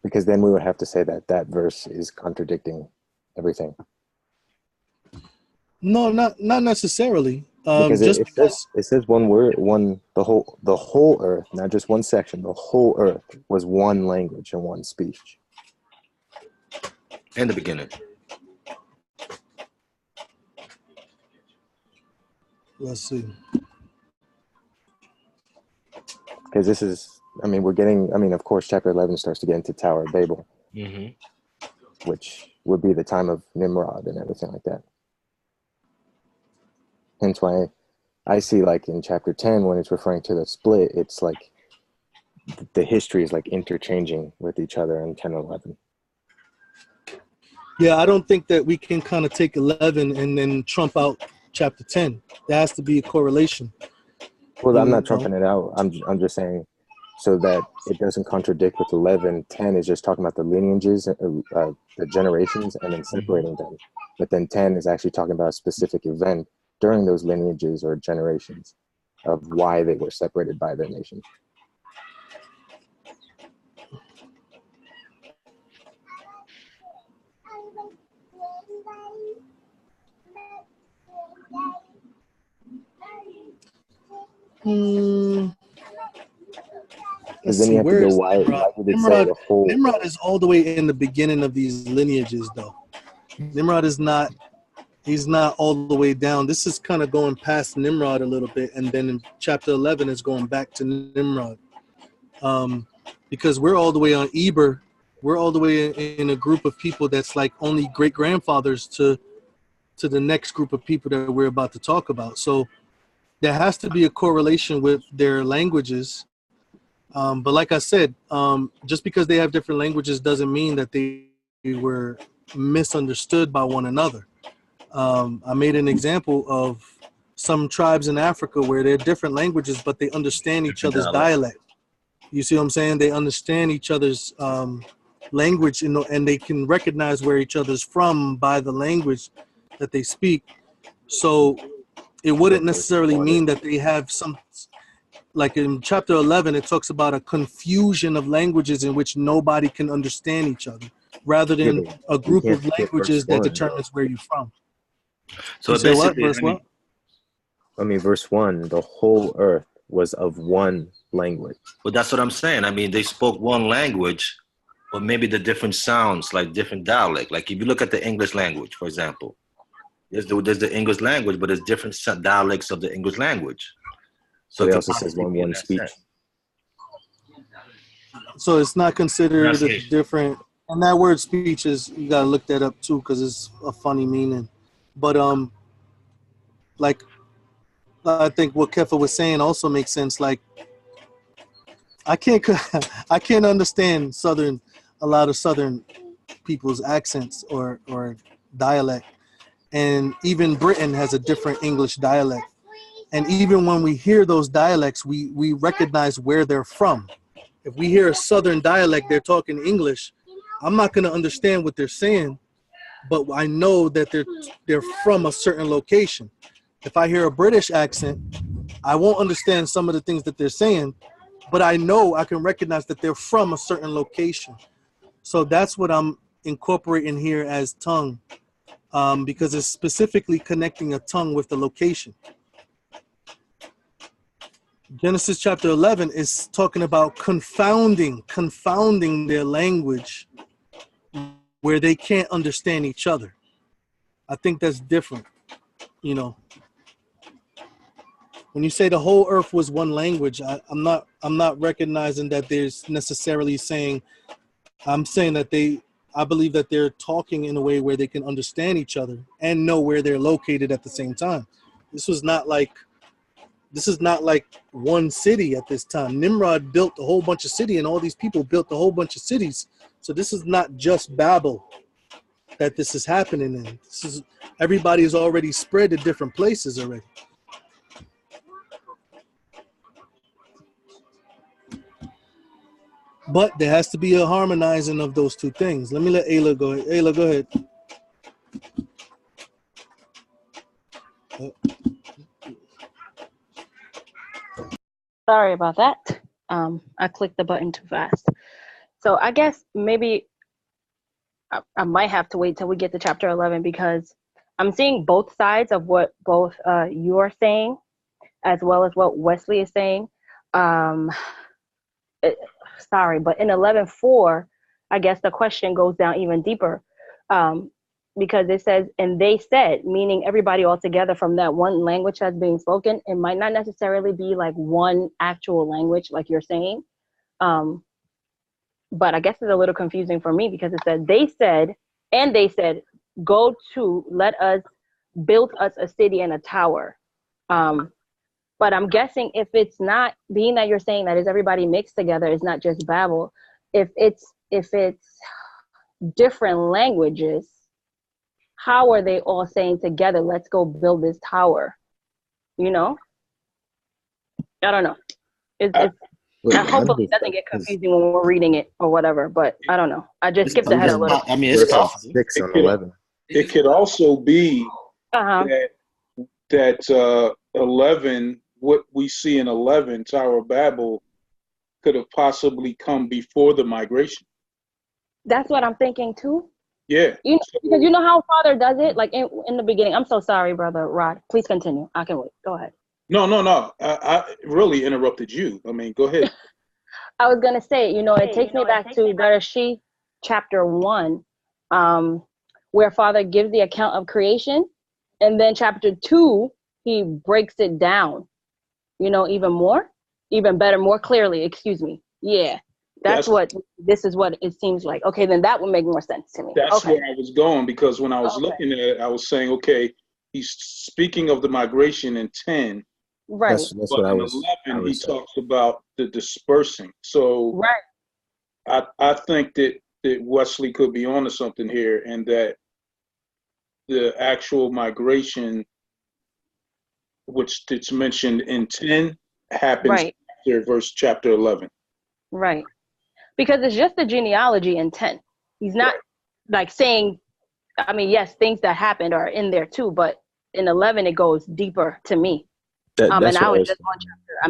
Because then we would have to say that that verse is contradicting everything. No, not necessarily. Because it says one word, the whole earth, not just one section. The whole earth was one language and one speech. In the beginning. Let's see. Because this is, of course, chapter 11 starts to get into Tower of Babel, which would be the time of Nimrod and everything like that. Hence why I see, like, in chapter 10, when it's referring to the split, it's like the history is like interchanging with each other in 10 and 11. Yeah, I don't think that we can kind of take 11 and then trump out chapter 10. There has to be a correlation. Well, I'm not trumping it out. I'm just saying so that it doesn't contradict with 11. 10 is just talking about the lineages, the generations, and then separating them. But then 10 is actually talking about a specific event during those lineages or generations of why they were separated by their nation. Let's see, where is Nimrod? Nimrod is all the way in the beginning of these lineages, though. Nimrod is not. He's not all the way down. This is kind of going past Nimrod a little bit, and then in chapter 11 is going back to Nimrod, because we're all the way on Eber. We're all the way in a group of people that's like only great grandfathers to the next group of people that we're about to talk about. So there has to be a correlation with their languages. But like I said, just because they have different languages doesn't mean that they were misunderstood by one another. I made an example of some tribes in Africa where they're different languages, but they understand each other's dialect. You see what I'm saying? They understand each other's language, and they can recognize where each other's from by the language that they speak. So it wouldn't necessarily mean that they have some, like in chapter 11, it talks about a confusion of languages in which nobody can understand each other, rather than a group of languages that determines where you're from. So you say what? Verse what? Verse 1, the whole earth was of one language. Well, that's what I'm saying. I mean, they spoke one language, but maybe the different sounds, like different dialect. Like if you look at the English language, for example, there's the English language, but there's different dialects of the English language. So it also says one speech. So it's not considered a different, and that word speech is, you gotta look that up too, because it's a funny meaning. But like I think what Kefa was saying also makes sense. Like I can't understand a lot of Southern people's accents or dialect, and even Britain has a different English dialect. And even when we hear those dialects, we recognize where they're from. If we hear a Southern dialect, they're talking English, I'm not going to understand what they're saying, but I know that they're from a certain location. If I hear a British accent, I won't understand some of the things that they're saying, but I know I can recognize that they're from a certain location. So that's what I'm incorporating here as tongue, because it's specifically connecting a tongue with the location. Genesis chapter 11 is talking about confounding their language where they can't understand each other. I think that's different, you know. When you say the whole earth was one language, I'm not recognizing that there's necessarily saying, I'm saying that I believe that they're talking in a way where they can understand each other and know where they're located at the same time. This is not like one city at this time. Nimrod built a whole bunch of cities, and all these people built a whole bunch of cities. So this is not just Babel that this is happening in. Everybody is already spread to different places already. But there has to be a harmonizing of those two things. Let me let Ayla go ahead. Ayla, go ahead. Sorry about that. I clicked the button too fast. So I guess maybe I might have to wait till we get to chapter 11, because I'm seeing both sides of what both you are saying as well as what Wesley is saying. Sorry, but in 11:4, I guess the question goes down even deeper, because it says, and they said, meaning everybody all together from that one language that's being spoken. It might not necessarily be like one actual language like you're saying, but I guess it's a little confusing for me, because it said, they said, and they said, go to, let us build us a city and a tower. But I'm guessing if it's not, being that you're saying that is everybody mixed together, it's not just Babel. If it's different languages, how are they all saying together, let's go build this tower? You know? I don't know. Hopefully it doesn't get confusing when we're reading it or whatever, but I don't know. I just skipped ahead a little. I mean, it's possible. 6 on 11. It could also be that 11, what we see in 11, Tower of Babel, could have possibly come before the migration. That's what I'm thinking too. Yeah. You know, because you know how Father does it, like in the beginning. I'm so sorry, Brother Rod. Please continue. I can wait. Go ahead. No. I really interrupted you. I mean, go ahead. I was gonna say, you know, it takes me back to Bereshit chapter 1, where Father gives the account of creation, and then chapter 2, he breaks it down, you know, even better, more clearly, excuse me. Yeah. This is what it seems like. Okay, then that would make more sense to me. That's where I was going, because when I was looking at it, I was saying, okay, he's speaking of the migration in 10. Right. That's what I was. 11, he talks about the dispersing. So I think that Wesley could be onto something here, and that the actual migration, which it's mentioned in 10, happens after verse chapter 11. Right. Because it's just the genealogy in 10. He's not like saying, I mean, yes, things that happened are in there too, but in 11 it goes deeper to me. And I was just on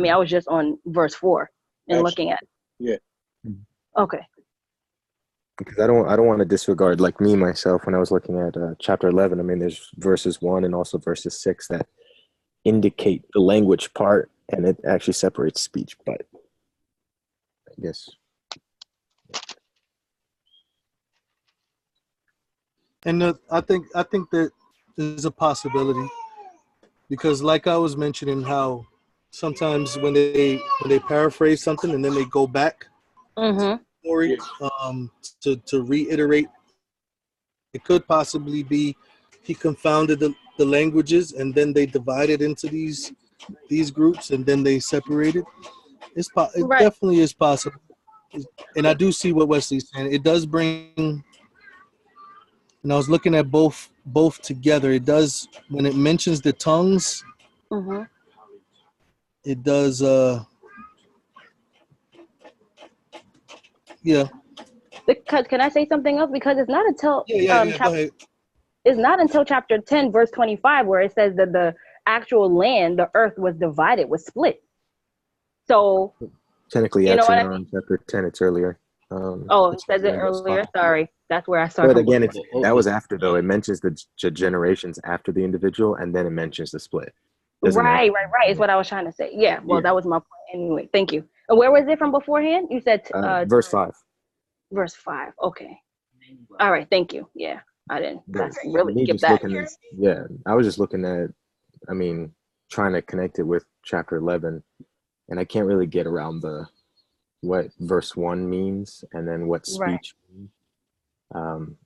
I was just on verse 4 and looking at it. Yeah. Okay. Because I don't want to disregard, like me myself, when I was looking at chapter 11. I mean, there's verses 1 and also verses 6 that indicate the language part, and it actually separates speech. But I guess. And I think that there's a possibility, because like I was mentioning, how sometimes when they paraphrase something and then they go back to the story, to reiterate, it could possibly be he confounded the languages, and then they divided into these groups, and then they separated. It definitely is possible, and I do see what Wesley's saying. It does bring. And I was looking at both together. It does, when it mentions the tongues, it does Yeah. Because can I say something else? Because it's not until Go ahead. It's not until chapter 10, verse 25, where it says that the actual land, the earth, was divided, was split. So technically, you know actually, what I not mean? on chapter 10. It's earlier. It says it earlier. Sorry, that's where I started. But again, that was after though. It mentions the generations after the individual, and then it mentions the split. Right. Is what I was trying to say. Yeah. Well, that was my point anyway. Thank you. And where was it from beforehand? You said verse 5. Verse 5. Okay. All right. Thank you. Yeah, I didn't. That's Me really skip just that. looking at, I was just looking at, trying to connect it with chapter 11, and I can't really get around what verse 1 means, and then what speech means,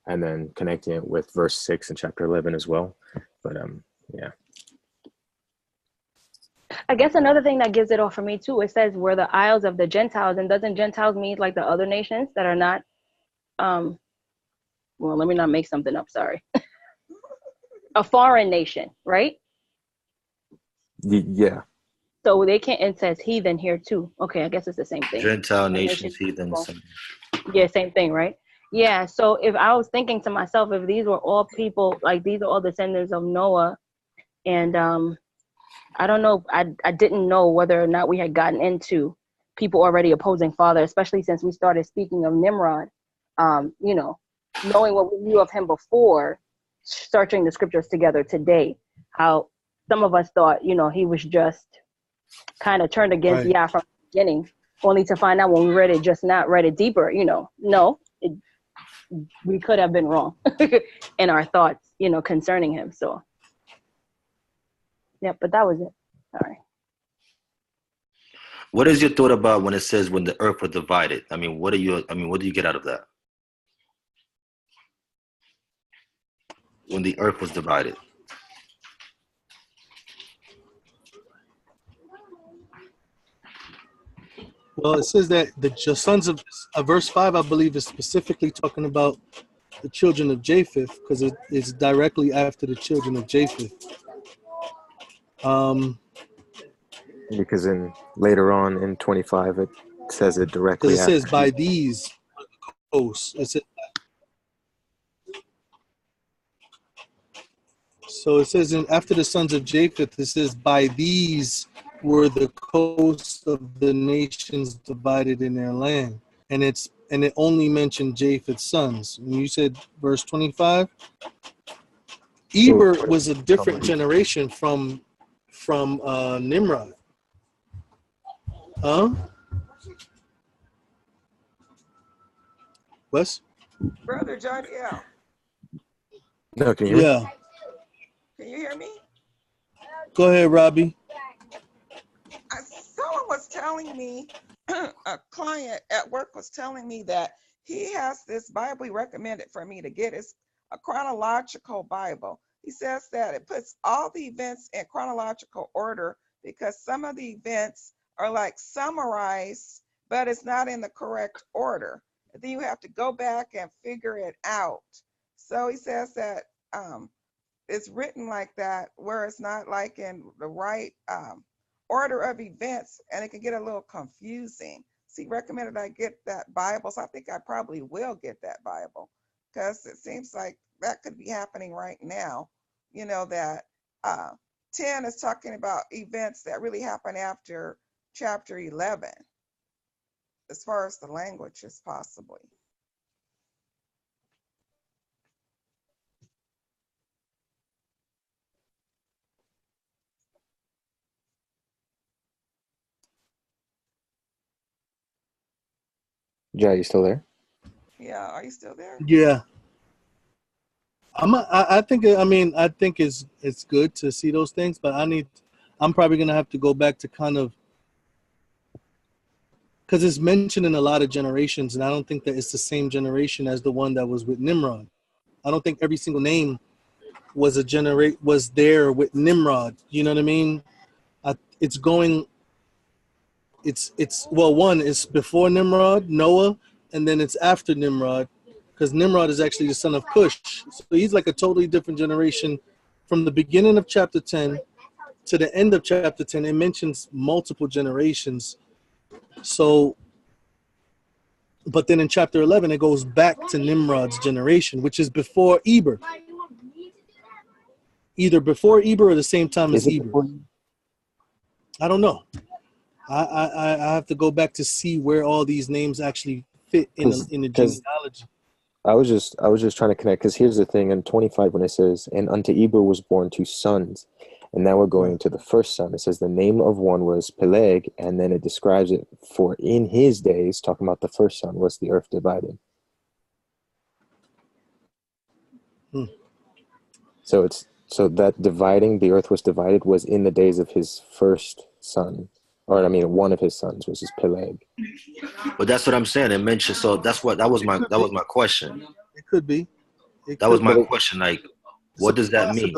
and then connecting it with verse 6 in chapter 11 as well. But yeah. I guess another thing that gives it off for me too, it says we're the isles of the Gentiles, and doesn't Gentiles mean like the other nations that are not well, let me not make something up, sorry. A foreign nation, right? Yeah. So they can't, it says heathen here too. Okay, I guess it's the same thing. Gentile nations, heathens. Yeah, same thing, right? Yeah, so if I was thinking to myself, if these were all people, like these are all descendants of Noah, and I don't know, I didn't know whether or not we had gotten into people already opposing Father, especially since we started speaking of Nimrod. Knowing what we knew of him before, searching the scriptures together today, how some of us thought, he was just kind of turned against Yah from the beginning, only to find out when we read it deeper, we could have been wrong in our thoughts, concerning him. So, yeah, but that was it. All right. What is your thought about when it says when the earth was divided? What do you get out of that? When the earth was divided. Well, it says that the sons of verse 5, I believe, is specifically talking about the children of Japheth, because it's directly after the children of Japheth. Because later on in 25, it says it directly. Because it says by these coasts. So it says after the sons of Japheth, it says by these were the coasts of the nations divided in their land, and it only mentioned Japheth's sons. And you said verse 25. Eber was a different generation from Nimrod. Huh? Wes? Brother Jadiel. No, can you hear me? Yeah. Can you hear me? Go ahead, Robbie. Someone was telling me, a client at work was telling me that he has this Bible he recommended for me to get. It's a chronological Bible. He says that it puts all the events in chronological order because some of the events are like summarized, but it's not in the correct order. And then you have to go back and figure it out. So he says that it's written like that, where it's not like in the right order of events, and it can get a little confusing. So he recommended I get that Bible. So I think I probably will get that Bible, because it seems like that could be happening right now. That 10 is talking about events that really happen after chapter 11, as far as the language is possibly. Yeah, you still there? Yeah, are you still there? Yeah. I think it's good to see those things, but I'm probably gonna have to go back to kind of, because it's mentioned in a lot of generations, and I don't think that it's the same generation as the one that was with Nimrod. I don't think every single name was there with Nimrod. You know what I mean? One is before Nimrod, Noah, and then it's after Nimrod, because Nimrod is actually the son of Cush. So he's like a totally different generation. From the beginning of chapter 10 to the end of chapter 10, it mentions multiple generations. So But then in chapter 11, it goes back to Nimrod's generation, which is before Eber. Either before Eber or the same time as Eber. I don't know. I have to go back to see where all these names actually fit in the genealogy. I was just trying to connect, because here's the thing in 25 when it says, and unto Eber was born 2 sons, and now we're going to the first son. It says the name of one was Peleg, and then it describes it for in his days, talking about the first son, was the earth divided. So that dividing, the earth was divided, was in the days of his first son, or I mean one of his sons, which is Peleg. But that's what I'm saying. It mentioned, so that was my question. It could be. That was my question. Like, what does that mean?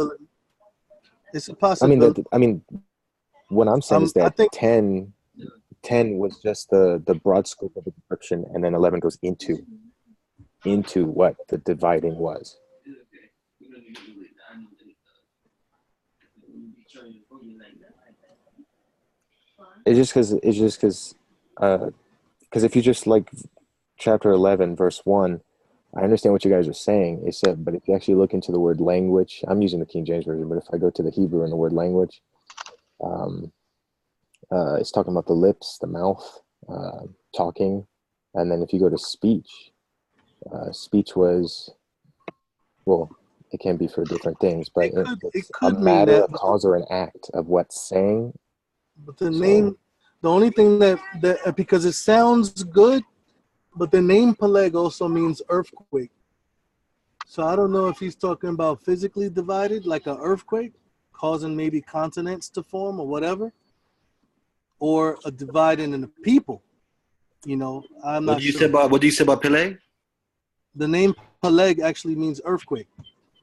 It's a possibility. I mean, what I'm saying is that I think 10 was just the broad scope of the description, and then 11 goes into what the dividing was. It's just because if you just like chapter 11 verse 1, I understand what you guys are saying. It said, but if you actually look into the word language, I'm using the King James version, but if I go to the Hebrew and the word language, it's talking about the lips, the mouth, talking, and then if you go to speech, speech was, well, it can be for different things, but it's a matter, a cause, or an act of what's saying. But the name, the only thing that because it sounds good, but the name Peleg also means earthquake. So I don't know if he's talking about physically divided, like an earthquake, causing maybe continents to form or whatever, or a dividing in the people. You know, I'm not sure. What do you say about Peleg? The name Peleg actually means earthquake.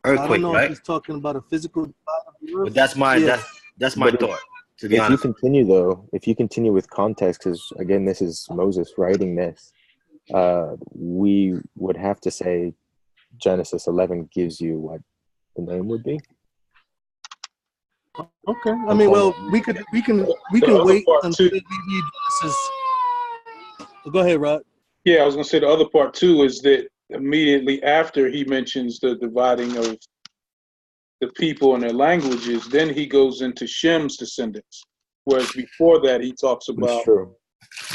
Earthquake, I don't know right? if he's talking about a physical divide of the earth. But that's my thought. To be honest. If you continue with context, because again, this is Moses writing this, we would have to say Genesis 11 gives you what the name would be. Okay. I mean, well, we can wait until we read Genesis. Go ahead, Rod. Yeah, I was going to say the other part too is that immediately after he mentions the dividing of the people and their languages, then he goes into Shem's descendants. Whereas before that, he talks about. That's true.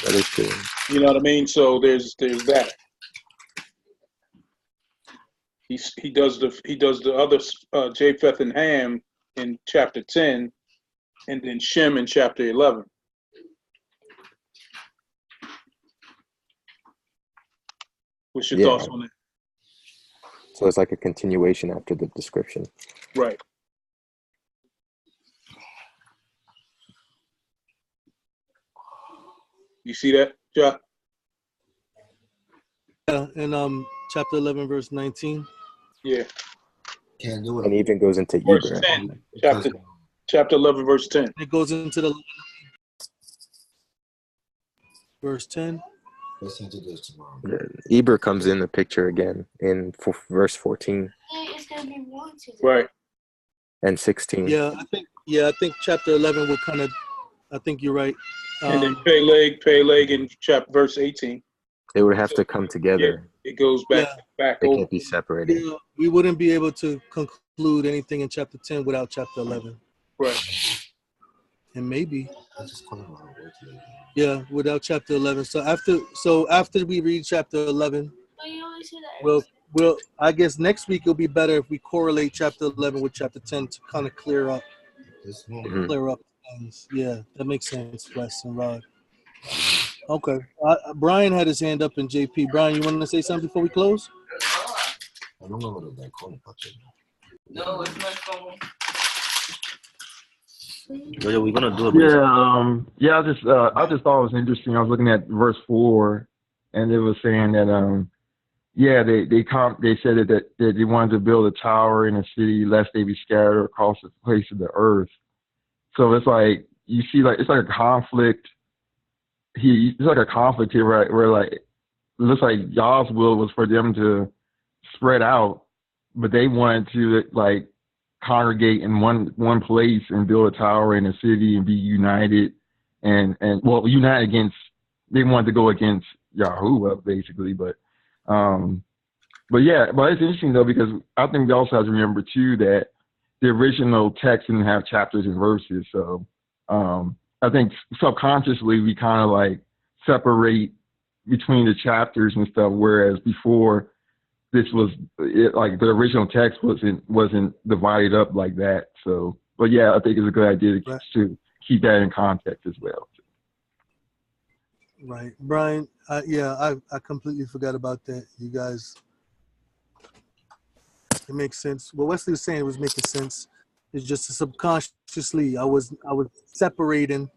That is true. You know what I mean? So there's that. He does the other Japheth and Ham in chapter 10, and then Shem in chapter 11. What's your thoughts on it? So it's like a continuation after the description. Right. You see that, Jack? Yeah, in chapter 11, verse 19. Yeah. Can't do it. And even goes into verse Eber. 10. Chapter 11, verse 10. It goes into the verse 10. Listen to this tomorrow. Eber comes in the picture again in verse 14. Right. And 16. Yeah, I think chapter 11 will kind of. I think you're right. And then Peleg in verse 18. They would have to come together. Yeah, it goes back They over. can't be separated. Yeah, we wouldn't be able to conclude anything in chapter 10 without chapter 11. Right. And maybe. Yeah, without chapter 11. So after we read chapter 11, we'll I guess next week it'll be better if we correlate chapter 11 with chapter 10 to kind of clear up things. Yeah, that makes sense, Wes and Rod. Okay. Brian had his hand up in JP. Brian, you want to say something before we close? I don't know what that corner touch is. No, it's my phone. Yeah, we're gonna do it. I just thought it was interesting. I was looking at verse 4, and it was saying that they said that they wanted to build a tower in a city lest they be scattered across the face of the earth. So it's like you see, like it's like a conflict. It's like a conflict here, right? Where like it looks like Yah's will was for them to spread out, but they wanted to like congregate in one place and build a tower in a city and be united and unite against. They wanted to go against Yahuah, basically. But yeah, but it's interesting though, because I think we also have to remember too that the original text didn't have chapters and verses. So I think subconsciously we kind of like separate between the chapters and stuff, whereas before this was like the original text wasn't divided up like that. So, but yeah, I think it's a good idea to keep that in context as well. Right, Brian. I completely forgot about that. You guys, it makes sense. What Wesley was saying was making sense. It's just subconsciously I was separating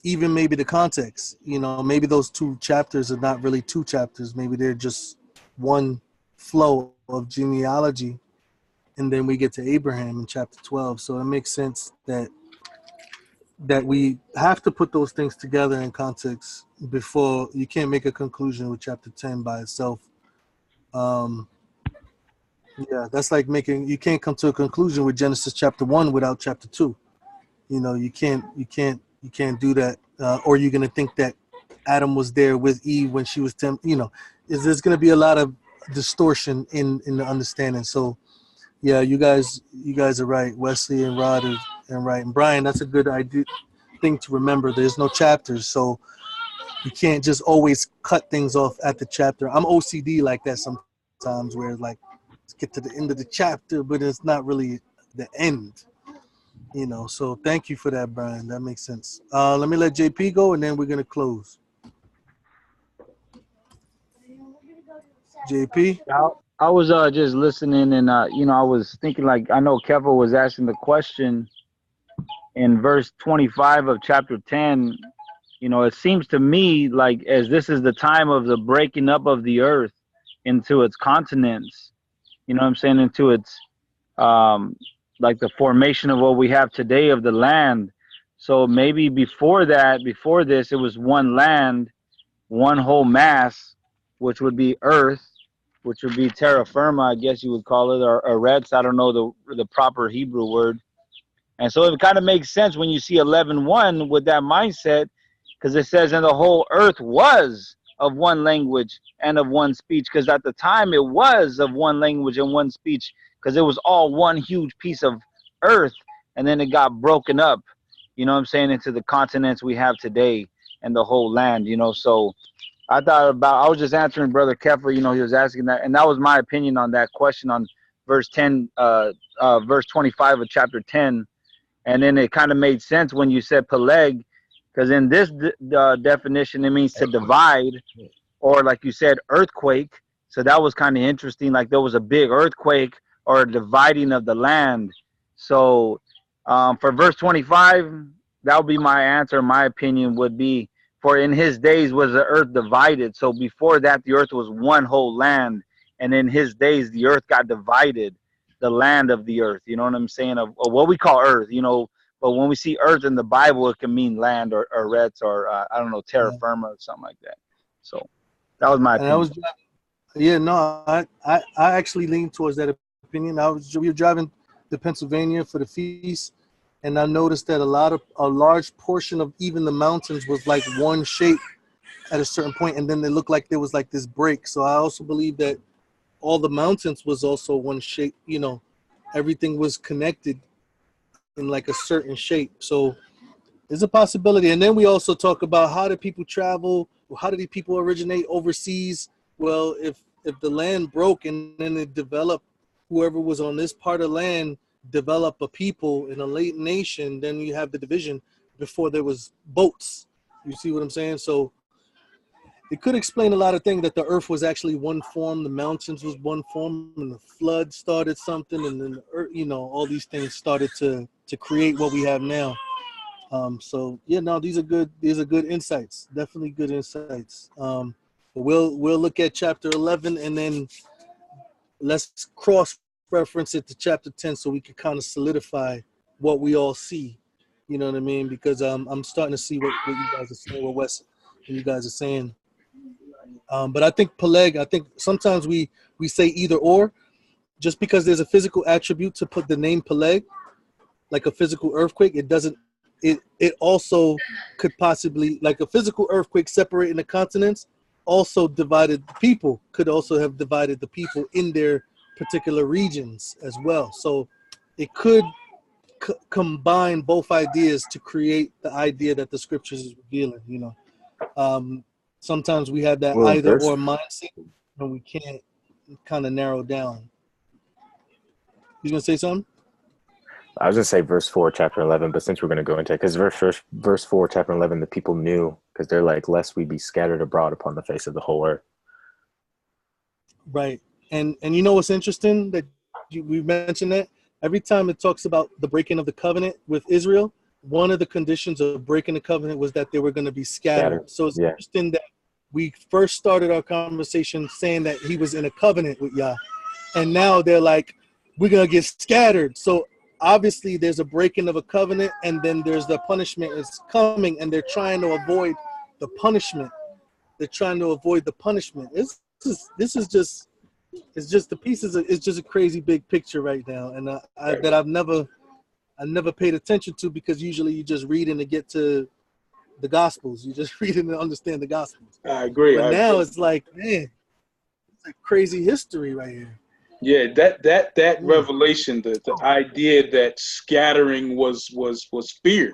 even maybe the context. You know, maybe those two chapters are not really two chapters. Maybe they're just one flow of genealogy, and then we get to Abraham in chapter 12. So it makes sense that we have to put those things together in context before you can't make a conclusion with chapter 10 by itself. Yeah, that's like you can't come to a conclusion with Genesis chapter 1 without chapter 2. You know, you can't do that, or you're gonna think that Adam was there with Eve when she was there's gonna be a lot of distortion in the understanding. So yeah, you guys are right. Wesley and Rod are right, and Brian, that's a good thing to remember. There's no chapters, so you can't just always cut things off at the chapter. I'm OCD like that sometimes, where like let's get to the end of the chapter, but it's not really the end. You know, so thank you for that, Brian. That makes sense. Let me let JP go, and then we're gonna close. JP. I was just listening, and I was thinking, like, I know Kevin was asking the question in verse 25 of chapter 10. You know, it seems to me like as this is the time of the breaking up of the earth into its continents, you know what I'm saying, into its like the formation of what we have today of the land. So maybe before this, it was one land, one whole mass, which would be earth, which would be terra firma, I guess you would call it, or eretz. I don't know the proper Hebrew word. And so it kind of makes sense when you see 11:1 with that mindset, because it says, and the whole earth was of one language and of one speech, because at the time it was of one language and one speech, because it was all one huge piece of earth, and then it got broken up, you know what I'm saying, into the continents we have today and the whole land, you know. So I was just answering Brother Kefla, you know, he was asking that, and that was my opinion on that question on verse 10, verse 25 of chapter 10. And then it kind of made sense when you said Peleg, because in this definition, it means to divide, or like you said, earthquake. So that was kind of interesting. Like there was a big earthquake or a dividing of the land. So for verse 25, that would be my answer. My opinion would be, for in his days was the earth divided. So before that, the earth was one whole land. And in his days, the earth got divided, the land of the earth. You know what I'm saying? Of what we call earth, you know. But when we see earth in the Bible, it can mean land or eretz or, I don't know, terra firma or something like that. So that was my opinion. I actually lean towards that opinion. We were driving to Pennsylvania for the feast, and I noticed that a large portion of even the mountains was like one shape at a certain point, and then it looked like there was like this break. So I also believe that all the mountains was also one shape. You know, everything was connected in like a certain shape. So there's a possibility. And then we also talk about how did people travel? How did the people originate overseas? Well, if the land broke and then it developed, whoever was on this part of land develop a people in a late nation, then you have the division before there was boats. You see what I'm saying? So it could explain a lot of things, that the earth was actually one form, the mountains was one form, and the flood started something, and then the earth, you know, all these things started to create what we have now. So yeah, no, these are good insights, definitely good insights. But we'll look at chapter 11 and then let's cross-reference it to chapter 10 so we can kind of solidify what we all see. You know what I mean? Because I'm starting to see what you guys are saying, what Wes and you guys are saying. But I think Peleg, sometimes we say either or, just because there's a physical attribute to put the name Peleg, like a physical earthquake, it also could possibly, like a physical earthquake separating the continents, also divided the people, could also have divided the people in their particular regions as well. So it could combine both ideas to create the idea that the scriptures is revealing, you know. Sometimes we have that either or mindset, and we can't kind of narrow down. You gonna say something? I was gonna say verse 4, chapter 11, but since we're gonna go into it, because verse 4, chapter 11, the people knew, because they're like, lest we be scattered abroad upon the face of the whole earth. Right, and you know what's interesting that we mentioned that every time it talks about the breaking of the covenant with Israel, one of the conditions of breaking the covenant was that they were going to be scattered. So it's interesting that we first started our conversation saying that he was in a covenant with Yah, and now they're like, we're gonna get scattered. So obviously there's a breaking of a covenant, and then there's the punishment is coming, and they're trying to avoid the punishment. They're trying to avoid the punishment. This is just, it's just the pieces of, it's just a crazy big picture right now, and that I've never paid attention to, because usually you just read and to get to the Gospels. You just read and understand the Gospels. I agree. But now it's like, man, it's a crazy history right here. Yeah, that revelation, the idea that scattering was feared,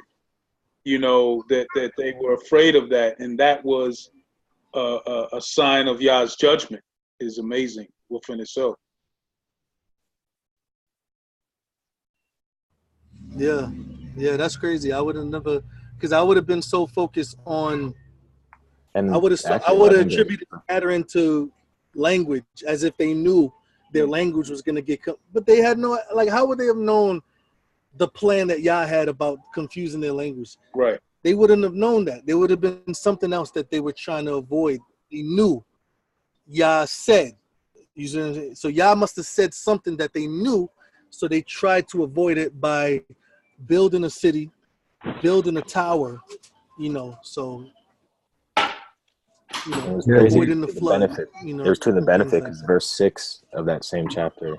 you know, that they were afraid of that, and that was a sign of Yah's judgment, is amazing within itself. Yeah, that's crazy. I would have never, because I would have been so focused on, and I would have attributed scattering to language, as if they knew their language was going to get, but they had no, like, how would they have known the plan that Yah had about confusing their language? Right. They wouldn't have known that. There would have been something else that they were trying to avoid. They knew Yah said. So Yah must have said something that they knew, so they tried to avoid it by building a city, building a tower, you know, so, you know, avoiding the flood. You know, it was to the benefit, because verse 6 of that same chapter,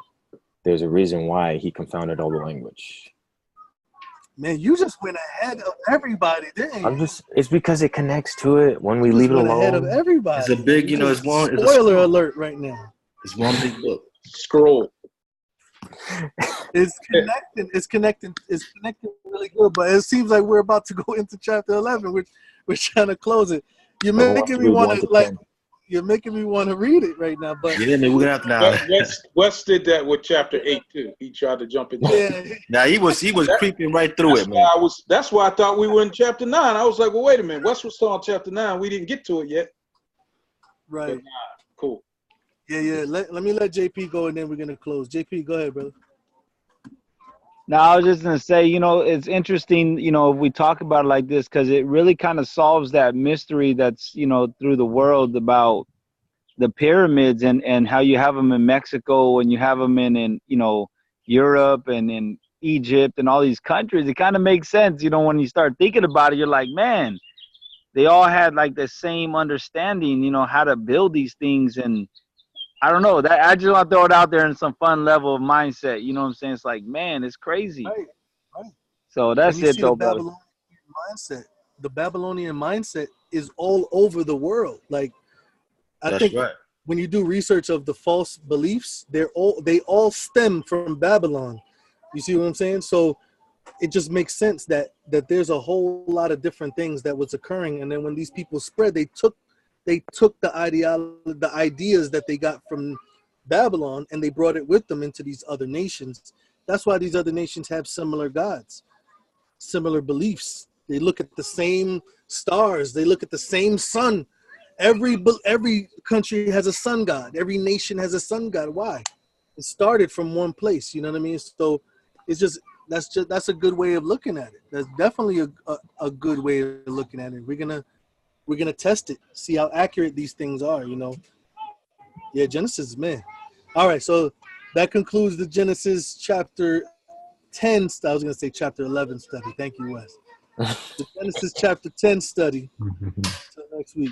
there's a reason why he confounded all the language. Man, you just went ahead of everybody, didn't you? It's because it connects to it when we leave it alone. Ahead of everybody. It's a big, you know, it's spoiler alert right now. It's one big book. Scroll. It's connecting really good, but it seems like we're about to go into chapter 11, which we're trying to close it. You're making me want to read it right now, but yeah, man, we're gonna have to now. Wes did that with chapter 8 too. He tried to jump into it. Now he was creeping right through it, man. That's why I thought we were in chapter 9. I was like, well, wait a minute, Wes was still on chapter 9. We didn't get to it yet. Right. But, cool. Yeah. Let me let JP go, and then we're gonna close. JP, go ahead, brother. Now, I was just going to say, you know, it's interesting, you know, if we talk about it like this, because it really kind of solves that mystery that's, you know, through the world about the pyramids and how you have them in Mexico and you have them in you know, Europe and in Egypt and all these countries. It kind of makes sense, you know, when you start thinking about it, you're like, man, they all had like the same understanding, you know, how to build these things. And I don't know, that I just want to throw it out there in some fun level of mindset. You know what I'm saying? It's like, man, it's crazy. Right. So that's it, though, brother. The Babylonian mindset is all over the world. Like, I think when you do research of the false beliefs, they all stem from Babylon. You see what I'm saying? So it just makes sense that there's a whole lot of different things that was occurring, and then when these people spread, they took the ideas that they got from Babylon, and they brought it with them into these other nations. That's why these other nations have similar gods, similar beliefs. They look at the same stars. They look at the same sun. Every country has a sun god. Every nation has a sun god. Why? It started from one place. You know what I mean? So it's just that's a good way of looking at it. That's definitely a good way of looking at it. We're gonna test it, see how accurate these things are, you know. Yeah, Genesis, man. All right, so that concludes the Genesis chapter 10. I was gonna say chapter 11 study. Thank you, Wes. The Genesis chapter 10 study. Until next week.